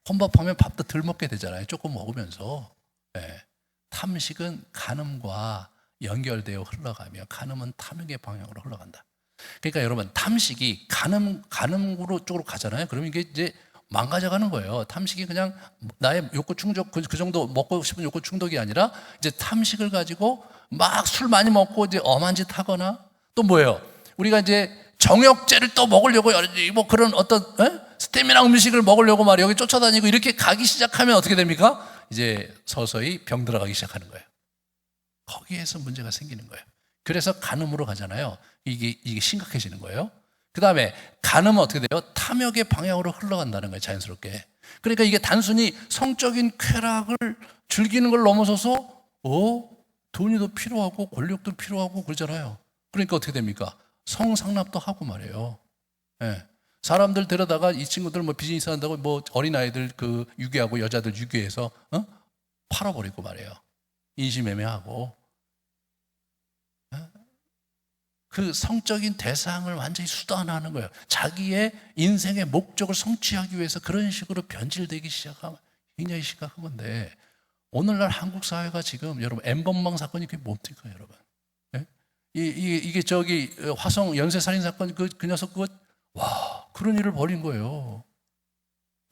혼밥하면 밥도 덜 먹게 되잖아요. 조금 먹으면서. 탐식은 간음과 연결되어 흘러가며 간음은 탐욕의 방향으로 흘러간다. 그러니까 여러분, 탐식이 간음으로 쪽으로 가잖아요. 그러면 이게 이제 망가져가는 거예요. 탐식이 그냥 나의 욕구 충족, 그 정도 먹고 싶은 욕구 충족이 아니라 이제 탐식을 가지고 막 술 많이 먹고 이제 엄한 짓 하거나, 또 뭐예요? 우리가 이제 정욕제를 또 먹으려고 뭐 그런 어떤 스테미나 음식을 먹으려고 여기 쫓아다니고 이렇게 가기 시작하면 어떻게 됩니까? 이제 서서히 병 들어가기 시작하는 거예요. 거기에서 문제가 생기는 거예요. 그래서 간음으로 가잖아요. 이게 심각해지는 거예요. 그 다음에 간음은 어떻게 돼요? 탐욕의 방향으로 흘러간다는 거예요, 자연스럽게. 그러니까 이게 단순히 성적인 쾌락을 즐기는 걸 넘어서서 돈이 더 필요하고 권력도 필요하고 그러잖아요. 그러니까 어떻게 됩니까? 성상납도 하고 말이에요. 예. 사람들 데려다가 이 친구들 뭐 비즈니스 한다고 뭐 어린아이들 그 유괴하고 여자들 유괴해서 팔아버리고 말이에요. 인신매매하고. 그 성적인 대상을 완전히 수단화하는 거예요. 자기의 인생의 목적을 성취하기 위해서 그런 식으로 변질되기 시작하면 굉장히 심각한 건데, 오늘날 한국 사회가 지금 여러분 N번방 사건이 그게 뭡니까 여러분? 예? 이게 저기 화성 연쇄살인 사건 그 녀석 그런 일을 벌인 거예요.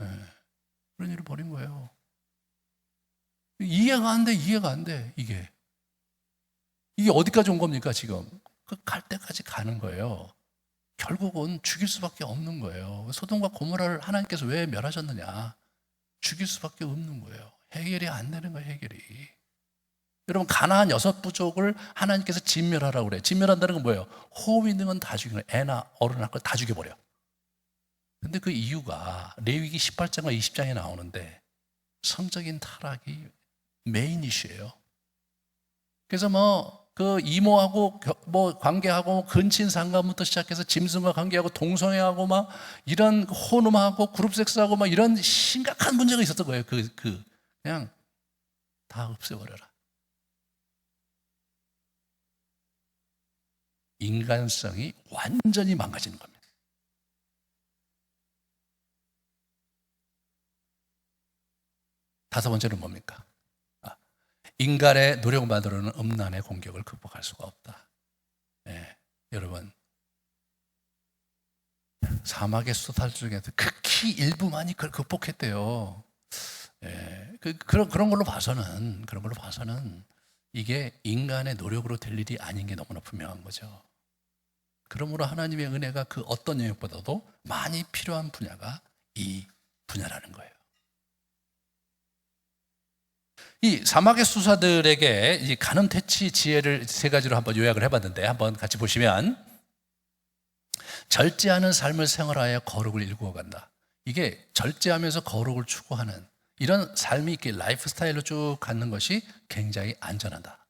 예. 그런 일을 벌인 거예요. 이해가 안 돼. 이게 어디까지 온 겁니까 지금? 갈 때까지 가는 거예요. 결국은 죽일 수밖에 없는 거예요. 소돔과 고모라를 하나님께서 왜 멸하셨느냐? 죽일 수밖에 없는 거예요. 해결이 안 되는 거예요, 해결이. 여러분, 가나안 6부족을 하나님께서 진멸하라고 그래요. 진멸한다는 건 뭐예요? 호흡 있는 건 다 죽이는 거예요. 애나 어른 할 거 다 죽여버려. 근데 그 이유가 레위기 18장과 20장에 나오는데 성적인 타락이 메인 이슈예요. 그래서 그 이모하고 관계하고 근친 상간부터 시작해서 짐승과 관계하고 동성애하고 이런 혼음하고 그룹 섹스하고 이런 심각한 문제가 있었던 거예요. 그냥 다 없애버려라. 인간성이 완전히 망가지는 겁니다. 다섯 번째는 뭡니까? 인간의 노력만으로는 음란의 공격을 극복할 수가 없다. 여러분, 사막의 수탈 중에서 극히 일부만이 그걸 극복했대요. 그런 걸로 봐서는 이게 인간의 노력으로 될 일이 아닌 게 너무나 분명한 거죠. 그러므로 하나님의 은혜가 그 어떤 영역보다도 많이 필요한 분야가 이 분야라는 거예요. 이 사막의 수사들에게 이 간음 퇴치 지혜를 3가지로 한번 요약을 해봤는데, 한번 같이 보시면, 절제하는 삶을 생활하여 거룩을 일구어 간다. 이게 절제하면서 거룩을 추구하는 이런 삶이 이렇게 라이프 스타일로 쭉 갖는 것이 굉장히 안전하다.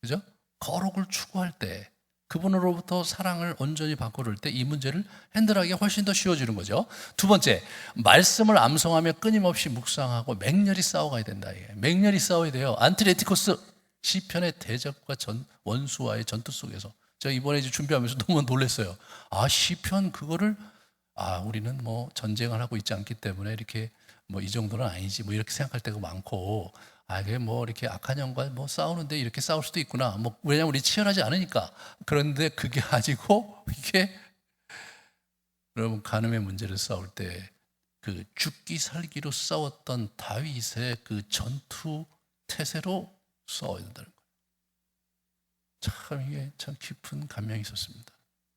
그죠? 거룩을 추구할 때, 그분으로부터 사랑을 온전히 받고 그럴 때 이 문제를 핸들하기가 훨씬 더 쉬워지는 거죠. 2번째, 말씀을 암송하며 끊임없이 묵상하고 맹렬히 싸워가야 된다. 맹렬히 싸워야 돼요. 안티레티코스, 시편의 대적과 원수와의 전투 속에서. 제가 이번에 이제 준비하면서 너무 놀랐어요. 시편 그거를 우리는 전쟁을 하고 있지 않기 때문에 이렇게 이 정도는 아니지 이렇게 생각할 때가 많고, 이게 이렇게 악한 영과 싸우는데 이렇게 싸울 수도 있구나. 왜냐면 우리 치열하지 않으니까. 그런데 그게 아니고, 이게 여러분, 간음의 문제를 싸울 때 그 죽기 살기로 싸웠던 다윗의 그 전투 태세로 싸워야 된다는 거예요. 참 이게 참 깊은 감명이 있었습니다.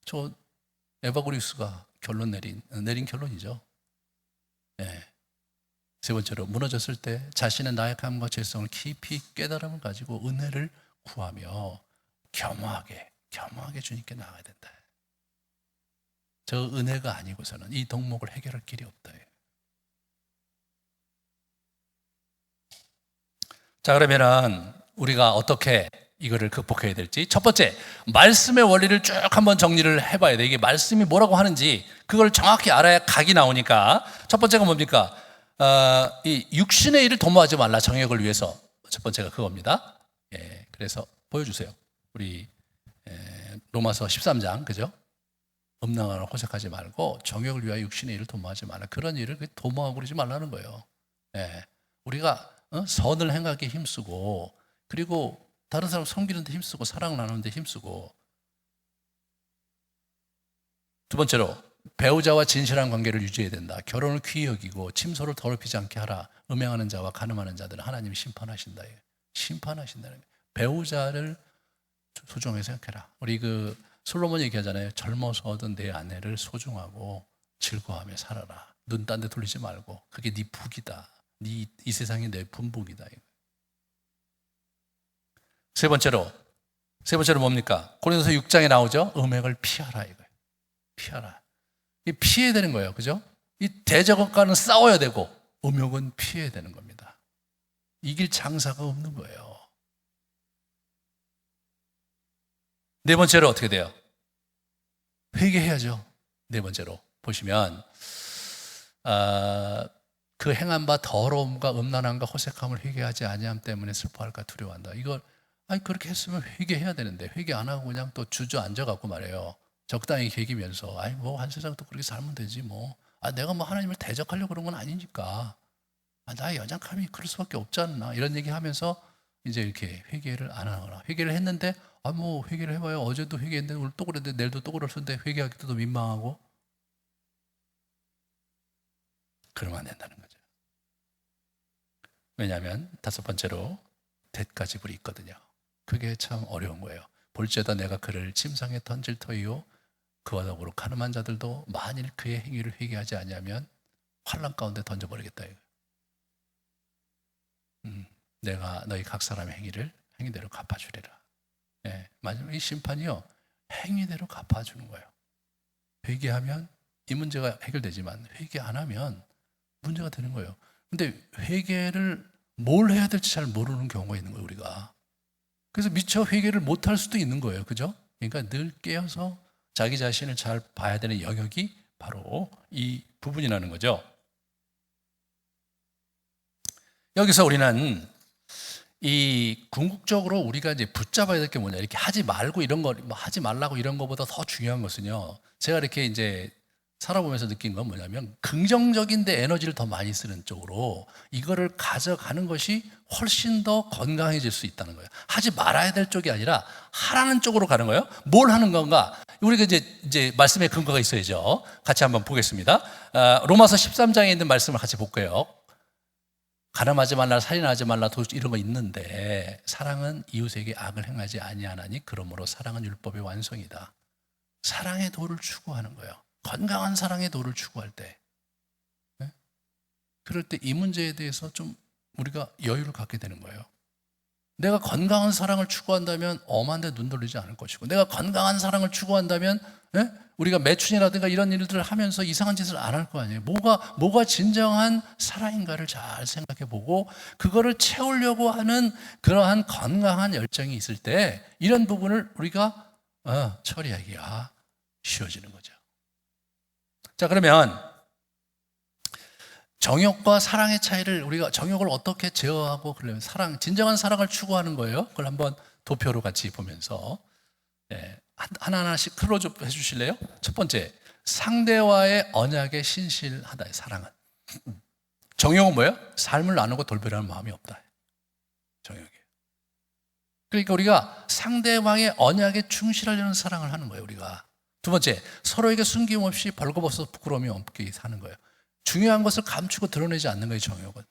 저 에바고리우스가 내린 결론이죠. 3번째로, 무너졌을 때 자신의 나약함과 죄성을 깊이 깨달음을 가지고 은혜를 구하며 겸허하게 주님께 나아가야 된다. 저 은혜가 아니고서는 이 덕목을 해결할 길이 없다. 자, 그러면은 우리가 어떻게 이거를 극복해야 될지, 첫 번째, 말씀의 원리를 쭉 한번 정리를 해봐야 돼. 이게 말씀이 뭐라고 하는지 그걸 정확히 알아야 각이 나오니까. 첫 번째가 뭡니까? 이 육신의 일을 도모하지 말라, 정욕을 위해서. 첫 번째가 그겁니다. 그래서 보여주세요. 우리 로마서 13장, 그죠? 음란을 호색하지 말고 정욕을 위하여 육신의 일을 도모하지 말라. 그런 일을 도모하고 그러지 말라는 거예요. 우리가 선을 행하기에 힘쓰고, 그리고 다른 사람 섬기는 데 힘쓰고, 사랑을 나누는 데 힘쓰고. 2번째로, 배우자와 진실한 관계를 유지해야 된다. 결혼을 귀히 여기고 침소를 더럽히지 않게 하라. 음행하는 자와 간음하는 자들은 하나님이 심판하신다. 심판하신다는 거예요. 배우자를 소중하게 생각해라. 우리 솔로몬이 얘기하잖아요. 젊어서 얻은 내 아내를 소중하고 즐거워하며 살아라. 눈 딴 데 돌리지 말고. 그게 네 북이다. 이 세상이 내 분봉이다. 세 번째로 뭡니까? 고린도서 6장에 나오죠. 음행을 피하라 이거예요. 피하라. 이 피해야 되는 거예요. 그죠? 이 대적과는 싸워야 되고 음욕은 피해야 되는 겁니다. 이길 장사가 없는 거예요. 네 번째로 어떻게 돼요? 회개해야죠. 네 번째로 보시면 그 행한 바 더러움과 음란함과 호색함을 회개하지 아니함 때문에 슬퍼할까 두려워한다. 이걸 그렇게 했으면 회개해야 되는데 회개 안 하고 그냥 또 주저앉아갖고 말해요. 적당히 개기면서 뭐 한 세상 또 그렇게 살면 되지 뭐. 내가 뭐 하나님을 대적하려고 그런 건 아니니까. 나의 연약함이 그럴 수밖에 없지 않나. 이런 얘기하면서 이제 이렇게 회개를 안 하거나 회개를 했는데 뭐 회개를 해봐요. 어제도 회개했는데 오늘 또 그랬는데 내일도 또 그럴 텐데 회개하기도 더 민망하고. 그러면 안 된다는 거죠. 왜냐하면 다섯 번째로 돛가지불이 있거든요. 그게 참 어려운 거예요. 볼지어다 내가 그를 침상에 던질 터이요 그와 더불어 가늠한 자들도 만일 그의 행위를 회개하지 아니하면 환난 가운데 던져버리겠다. 내가 너희 각 사람의 행위대로 갚아주리라. 마지막 이 심판이요 행위대로 갚아주는 거예요. 회개하면 이 문제가 해결되지만 회개 안 하면 문제가 되는 거예요. 근데 회개를 뭘 해야 될지 잘 모르는 경우가 있는 거예요, 우리가. 그래서 미처 회개를 못 할 수도 있는 거예요. 그죠? 그러니까 늘 깨어서 자기 자신을 잘 봐야 되는 영역이 바로 이 부분이라는 거죠. 여기서 우리는 이 궁극적으로 우리가 이제 붙잡아야 될 게 뭐냐, 이렇게 하지 말고 이런 거, 뭐 하지 말라고 이런 거보다 더 중요한 것은요, 제가 이렇게 이제 살아보면서 느낀 건 뭐냐면 긍정적인데 에너지를 더 많이 쓰는 쪽으로 이거를 가져가는 것이 훨씬 더 건강해질 수 있다는 거예요. 하지 말아야 될 쪽이 아니라 하라는 쪽으로 가는 거예요. 뭘 하는 건가? 우리가 이제 말씀의 근거가 있어야죠. 같이 한번 보겠습니다. 로마서 13장에 있는 말씀을 같이 볼게요. 가늠하지 말라, 살인하지 말라, 이런 거 있는데 사랑은 이웃에게 악을 행하지 아니하나니 그러므로 사랑은 율법의 완성이다. 사랑의 도를 추구하는 거예요. 건강한 사랑의 도를 추구할 때, 그럴 때 이 문제에 대해서 좀 우리가 여유를 갖게 되는 거예요. 내가 건강한 사랑을 추구한다면 엄한 데 눈 돌리지 않을 것이고, 내가 건강한 사랑을 추구한다면 우리가 매춘이라든가 이런 일들을 하면서 이상한 짓을 안 할 거 아니에요. 뭐가 진정한 사랑인가를 잘 생각해 보고 그거를 채우려고 하는 그러한 건강한 열정이 있을 때 이런 부분을 우리가 처리하기가 쉬워지는 거죠. 자, 그러면 정욕과 사랑의 차이를 우리가 정욕을 어떻게 제어하고 그러면 진정한 사랑을 추구하는 거예요. 그걸 한번 도표로 같이 보면서 하나하나씩 클로즈업 해주실래요? 첫 번째, 상대와의 언약에 신실하다. 사랑은. 정욕은 뭐예요? 삶을 나누고 돌보려는 마음이 없다. 정욕이에요. 그러니까 우리가 상대방의 언약에 충실하려는 사랑을 하는 거예요. 우리가. 두 번째, 서로에게 숨김없이 벌거벗어서 부끄러움이 없게 사는 거예요. 중요한 것을 감추고 드러내지 않는 거예요. 정욕은.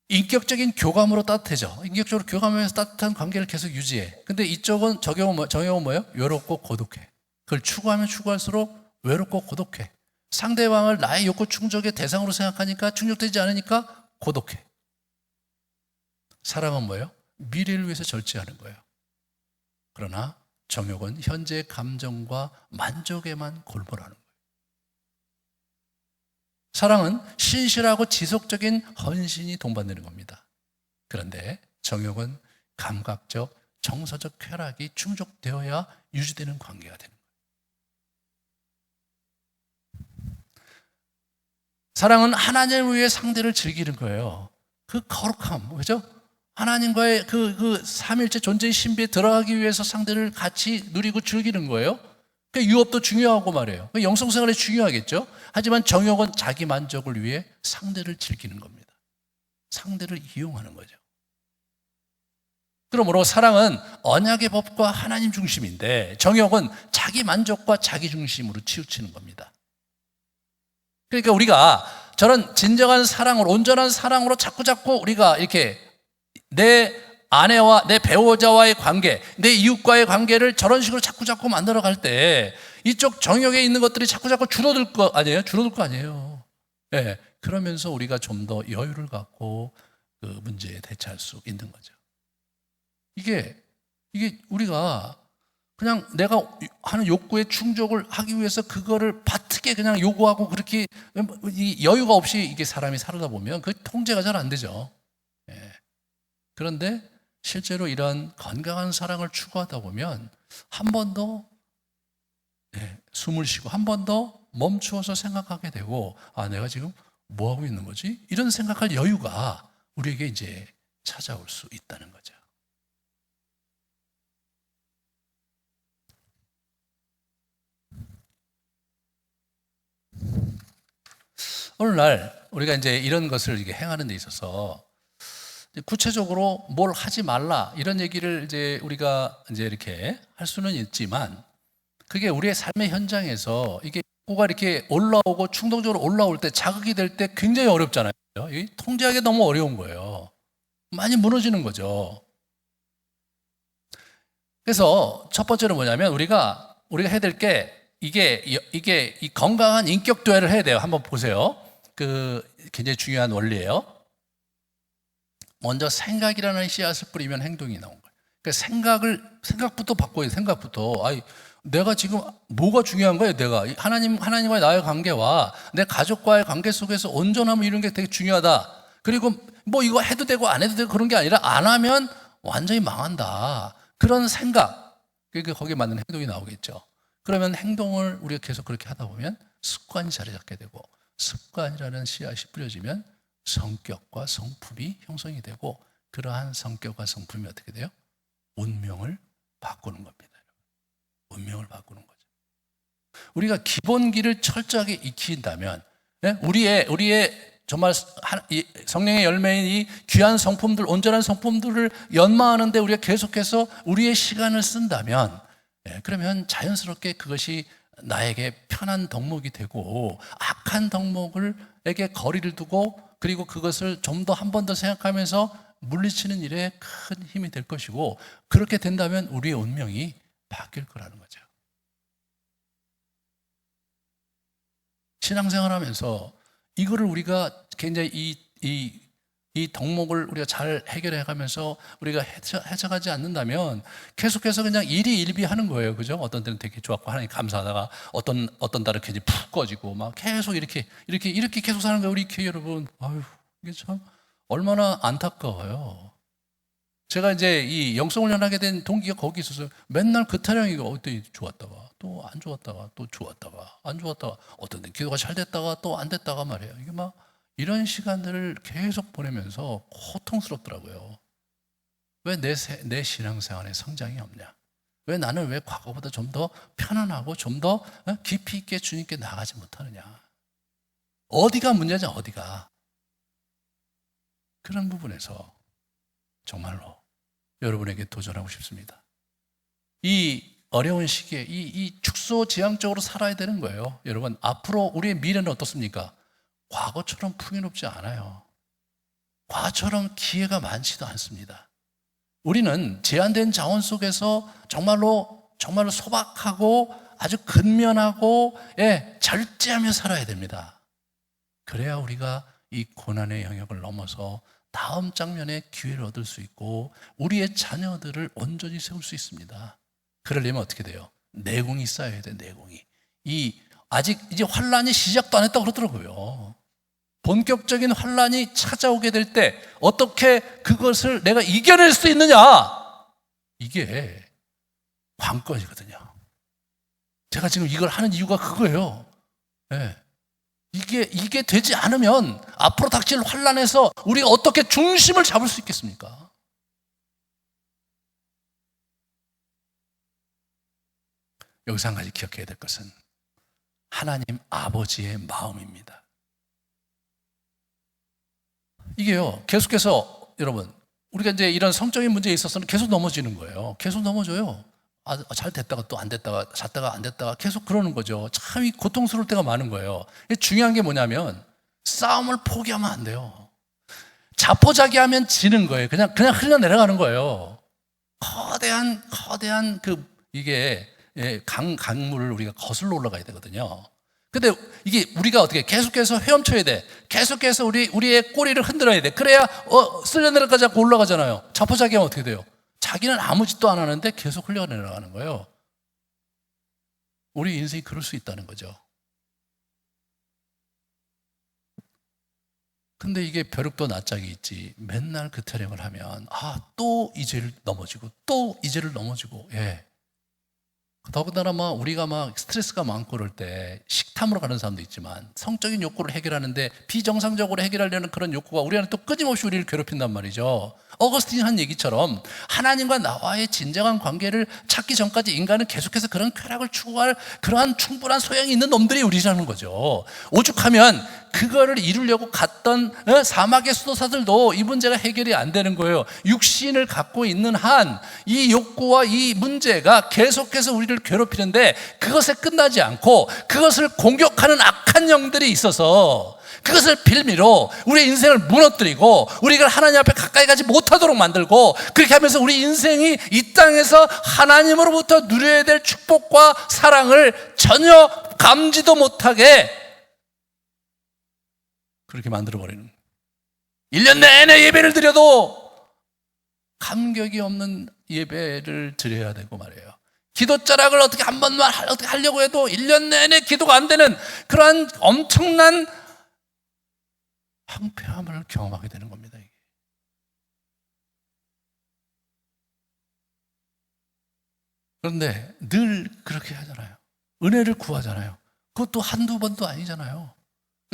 인격적인 교감으로 따뜻해져. 인격적으로 교감하면서 따뜻한 관계를 계속 유지해. 근데 이쪽은 정욕은 뭐예요? 외롭고 고독해. 그걸 추구하면 추구할수록 외롭고 고독해. 상대방을 나의 욕구 충족의 대상으로 생각하니까 충족되지 않으니까 고독해. 사랑은 뭐예요? 미래를 위해서 절제하는 거예요. 그러나 정욕은 현재의 감정과 만족에만 골몰하는 거예요. 사랑은 신실하고 지속적인 헌신이 동반되는 겁니다. 그런데 정욕은 감각적, 정서적 쾌락이 충족되어야 유지되는 관계가 되는 거예요. 사랑은 하나님을 위해 상대를 즐기는 거예요. 그 거룩함, 그죠? 하나님과의 그 삼일체 존재의 신비에 들어가기 위해서 상대를 같이 누리고 즐기는 거예요. 그 유업도 중요하고 말이에요. 영성생활이 중요하겠죠. 하지만 정욕은 자기 만족을 위해 상대를 즐기는 겁니다. 상대를 이용하는 거죠. 그러므로 사랑은 언약의 법과 하나님 중심인데 정욕은 자기 만족과 자기 중심으로 치우치는 겁니다. 그러니까 우리가 저런 진정한 사랑으로, 온전한 사랑으로 자꾸 우리가 이렇게 내 아내와 내 배우자와의 관계, 내 이웃과의 관계를 저런 식으로 자꾸 만들어갈 때 이쪽 정욕에 있는 것들이 자꾸 줄어들 거 아니에요? 줄어들 거 아니에요. 네. 그러면서 우리가 좀 더 여유를 갖고 그 문제에 대처할 수 있는 거죠. 이게 우리가 그냥 내가 하는 욕구에 충족을 하기 위해서 그거를 바트게 그냥 요구하고 그렇게 이 여유가 없이 이게 사람이 살다 보면 그 통제가 잘 안 되죠. 예. 그런데 실제로 이런 건강한 사랑을 추구하다 보면 한 번 더 숨을 쉬고 한 번 더 멈추어서 생각하게 되고, 아, 내가 지금 뭐 하고 있는 거지? 이런 생각할 여유가 우리에게 이제 찾아올 수 있다는 거죠. 오늘날 우리가 이제 이런 것을 이게 행하는 데 있어서 구체적으로 뭘 하지 말라 이런 얘기를 이제 우리가 이제 이렇게 할 수는 있지만, 그게 우리의 삶의 현장에서 이게 욕구가 이렇게 올라오고 충동적으로 올라올 때, 자극이 될 때 굉장히 어렵잖아요. 이 통제하기 너무 어려운 거예요. 많이 무너지는 거죠. 그래서 첫 번째는 뭐냐면 우리가 해야 될 게 이게 이 건강한 인격 도약을 해야 돼요. 한번 보세요. 그 굉장히 중요한 원리예요. 먼저 생각이라는 씨앗을 뿌리면 행동이 나온 거예요. 그러니까 생각부터 바꿔야 돼요. 생각부터. 내가 지금 뭐가 중요한 거예요? 내가 하나님과의 나의 관계와 내 가족과의 관계 속에서 온전함을 이루는 게 되게 중요하다. 그리고 뭐 이거 해도 되고 안 해도 되고 그런 게 아니라, 안 하면 완전히 망한다. 그런 생각, 그러니까 거기에 맞는 행동이 나오겠죠. 그러면 행동을 우리가 계속 그렇게 하다 보면 습관이 자리 잡게 되고, 습관이라는 씨앗이 뿌려지면 성격과 성품이 형성이 되고, 그러한 성격과 성품이 어떻게 돼요? 운명을 바꾸는 겁니다. 운명을 바꾸는 거죠. 우리가 기본기를 철저하게 익힌다면, 우리의 정말 성령의 열매인 이 귀한 성품들, 온전한 성품들을 연마하는데 우리가 계속해서 우리의 시간을 쓴다면, 그러면 자연스럽게 그것이 나에게 편한 덕목이 되고, 악한 덕목에게 거리를 두고, 그리고 그것을 좀 더 한 번 더 생각하면서 물리치는 일에 큰 힘이 될 것이고, 그렇게 된다면 우리의 운명이 바뀔 거라는 거죠. 신앙생활 하면서 이거를 우리가 굉장히 이 덕목을 우리가 잘 해결해 가면서 우리가 헤쳐가지 않는다면 계속해서 그냥 일희일비 하는 거예요. 그죠? 어떤 때는 되게 좋았고 하나님 감사하다가 어떤 달은 괜히 푹 꺼지고 막 계속 이렇게 계속 사는 거예요. 우리 교회 여러분, 이게 참 얼마나 안타까워요. 제가 이제 이 영성훈련하게 된 동기가 거기 있어서 맨날 그 타령이 어때 좋았다가 또 안 좋았다가 또 좋았다가 안 좋았다가, 어떤 때 기도가 잘 됐다가 또 안 됐다가 말이에요. 이게 막 이런 시간들을 계속 보내면서 고통스럽더라고요. 왜 내 신앙생활에 성장이 없냐? 왜 나는 왜 과거보다 좀 더 편안하고 좀 더 깊이 있게 주님께 나가지 못하느냐? 어디가 문제냐, 어디가? 그런 부분에서 정말로 여러분에게 도전하고 싶습니다. 이 어려운 시기에 이 축소지향적으로 살아야 되는 거예요. 여러분, 앞으로 우리의 미래는 어떻습니까? 과거처럼 풍요롭지 않아요. 과거처럼 기회가 많지도 않습니다. 우리는 제한된 자원 속에서 정말로 소박하고 아주 근면하고 절제하며 살아야 됩니다. 그래야 우리가 이 고난의 영역을 넘어서 다음 장면에 기회를 얻을 수 있고 우리의 자녀들을 온전히 세울 수 있습니다. 그러려면 어떻게 돼요? 내공이 쌓여야 돼요. 내공이. 아직 이제 환란이 시작도 안 했다고 그러더라고요. 본격적인 환란이 찾아오게 될 때 어떻게 그것을 내가 이겨낼 수 있느냐, 이게 관건이거든요. 제가 지금 이걸 하는 이유가 그거예요. 이게 되지 않으면 앞으로 닥칠 환란에서 우리가 어떻게 중심을 잡을 수 있겠습니까? 여기서 한 가지 기억해야 될 것은 하나님 아버지의 마음입니다. 이게요, 계속해서 여러분, 우리가 이제 이런 성적인 문제에 있어서는 계속 넘어지는 거예요. 계속 넘어져요. 잘 됐다가 또 안 됐다가, 잤다가 안 됐다가 계속 그러는 거죠. 참 고통스러울 때가 많은 거예요. 중요한 게 뭐냐면 싸움을 포기하면 안 돼요. 자포자기하면 지는 거예요. 그냥 흘러내려가는 거예요. 거대한 이게 강물을 우리가 거슬러 올라가야 되거든요. 근데 이게 우리가 어떻게 계속해서 헤엄쳐야 돼. 계속해서 우리의 꼬리를 흔들어야 돼. 그래야 쓸려 내려가지 않고 올라가잖아요. 자포자기하면 어떻게 돼요? 자기는 아무 짓도 안 하는데 계속 흘려 내려가는 거예요. 우리 인생이 그럴 수 있다는 거죠. 근데 이게 벼룩도 낯짝이 있지. 맨날 그 타령을 하면 또 이 죄를 넘어지고 또 이 죄를 넘어지고. 예. 더군다나 우리가 스트레스가 많고 그럴 때 식탐으로 가는 사람도 있지만 성적인 욕구를 해결하는데 비정상적으로 해결하려는 그런 욕구가 우리 안에 또 끊임없이 우리를 괴롭힌단 말이죠. 어거스틴이 한 얘기처럼 하나님과 나와의 진정한 관계를 찾기 전까지 인간은 계속해서 그런 쾌락을 추구할 그러한 충분한 소양이 있는 놈들이 우리라는 거죠. 오죽하면 그거를 이루려고 갔던 사막의 수도사들도 이 문제가 해결이 안 되는 거예요. 육신을 갖고 있는 한 이 욕구와 이 문제가 계속해서 우리를 괴롭히는데 그것에 끝나지 않고 그것을 공격하는 악한 영들이 있어서 그것을 빌미로 우리의 인생을 무너뜨리고 우리가 하나님 앞에 가까이 가지 못하도록 만들고 그렇게 하면서 우리 인생이 이 땅에서 하나님으로부터 누려야 될 축복과 사랑을 전혀 감지도 못하게 그렇게 만들어버리는 1년 내내 예배를 드려도 감격이 없는 예배를 드려야 되고 말이에요. 기도자락을 어떻게 한 번만 어떻게 하려고 해도 1년 내내 기도가 안 되는 그러한 엄청난 황폐함을 경험하게 되는 겁니다. 이게. 그런데 늘 그렇게 하잖아요. 은혜를 구하잖아요. 그것도 한두 번도 아니잖아요.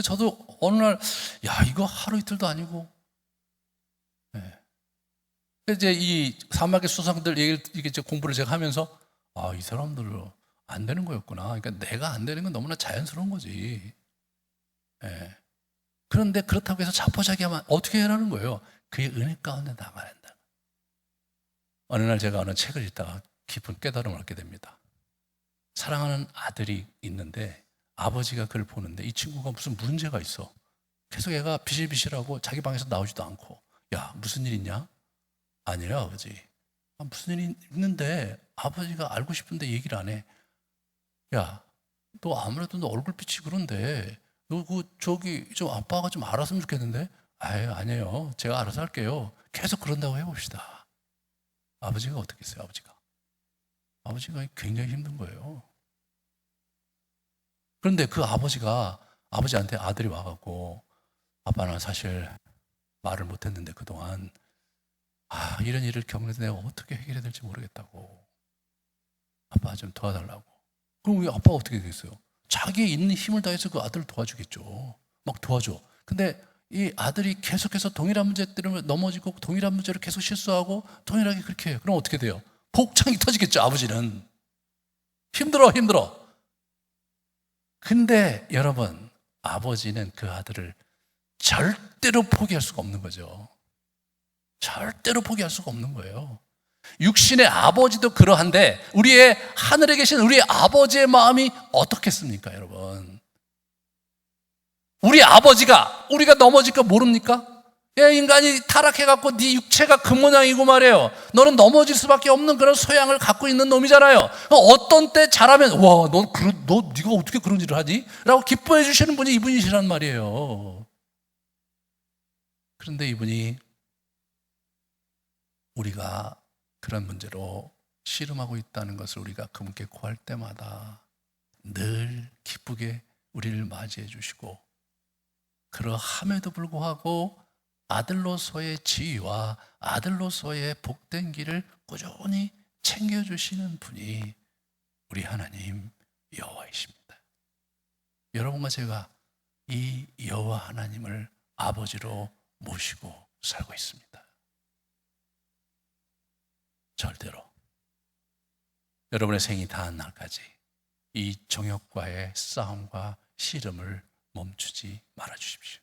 저도 어느 날 이거 하루 이틀도 아니고 이제 이 사막의 수상들 이게 공부를 제가 하면서 이 사람들은 안 되는 거였구나. 그러니까 내가 안 되는 건 너무나 자연스러운 거지. 그런데 그렇다고 해서 자포자기하면 어떻게 해라는 거예요? 그의 은혜 가운데 나가야 한다. 어느 날 제가 어느 책을 읽다가 깊은 깨달음을 얻게 됩니다. 사랑하는 아들이 있는데 아버지가 그를 보는데 이 친구가 무슨 문제가 있어. 계속 얘가 비실비실하고 자기 방에서 나오지도 않고 무슨 일 있냐? 아니래요 아버지. 무슨 일이 있는데 아버지가 알고 싶은데 얘기를 안 해. 너 아무래도 너 얼굴빛이 그런데 너 저기 좀 아빠가 좀 알았으면 좋겠는데. 아니에요. 제가 알아서 할게요. 계속 그런다고 해봅시다. 아버지가 어떻겠어요? 아버지가 굉장히 힘든 거예요. 그런데 그 아버지한테 아들이 와갖고 아빠는 사실 말을 못했는데 그동안 이런 일을 겪는데 내가 어떻게 해결해야 될지 모르겠다고. 아빠 좀 도와달라고. 그럼 왜 아빠가 어떻게 되겠어요? 자기의 있는 힘을 다해서 그 아들을 도와주겠죠. 막 도와줘. 근데 이 아들이 계속해서 동일한 문제 때문에 넘어지고 동일한 문제를 계속 실수하고 동일하게 그렇게 해요. 그럼 어떻게 돼요? 복창이 터지겠죠. 아버지는 힘들어. 근데 여러분, 아버지는 그 아들을 절대로 포기할 수가 없는 거죠. 절대로 포기할 수가 없는 거예요. 육신의 아버지도 그러한데 우리의 하늘에 계신 우리의 아버지의 마음이 어떻겠습니까, 여러분? 우리 아버지가 우리가 넘어질 거 모릅니까? 인간이 타락해갖고 네 육체가 그 모양이고 말이에요. 너는 넘어질 수밖에 없는 그런 소양을 갖고 있는 놈이잖아요. 어떤 때 잘하면 너 네가 어떻게 그런 일을 하지? 라고 기뻐해 주시는 분이 이분이시란 말이에요. 그런데 이분이 우리가 그런 문제로 씨름하고 있다는 것을 우리가 그분께 구할 때마다 늘 기쁘게 우리를 맞이해 주시고 그러함에도 불구하고 아들로서의 지위와 아들로서의 복된 길을 꾸준히 챙겨주시는 분이 우리 하나님 여호와이십니다. 여러분과 제가 이 여호와 하나님을 아버지로 모시고 살고 있습니다. 절대로 여러분의 생이 다한 날까지 이 정욕과의 싸움과 씨름을 멈추지 말아 주십시오.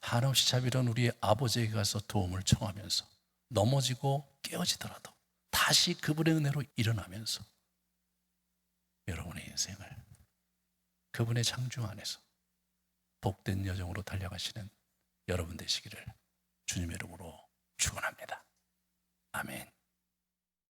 한없이 자비로운 우리의 아버지에게 가서 도움을 청하면서 넘어지고 깨어지더라도 다시 그분의 은혜로 일어나면서 여러분의 인생을 그분의 창조 안에서 복된 여정으로 달려가시는 여러분 되시기를 주님의 이름으로 축원합니다. 아멘.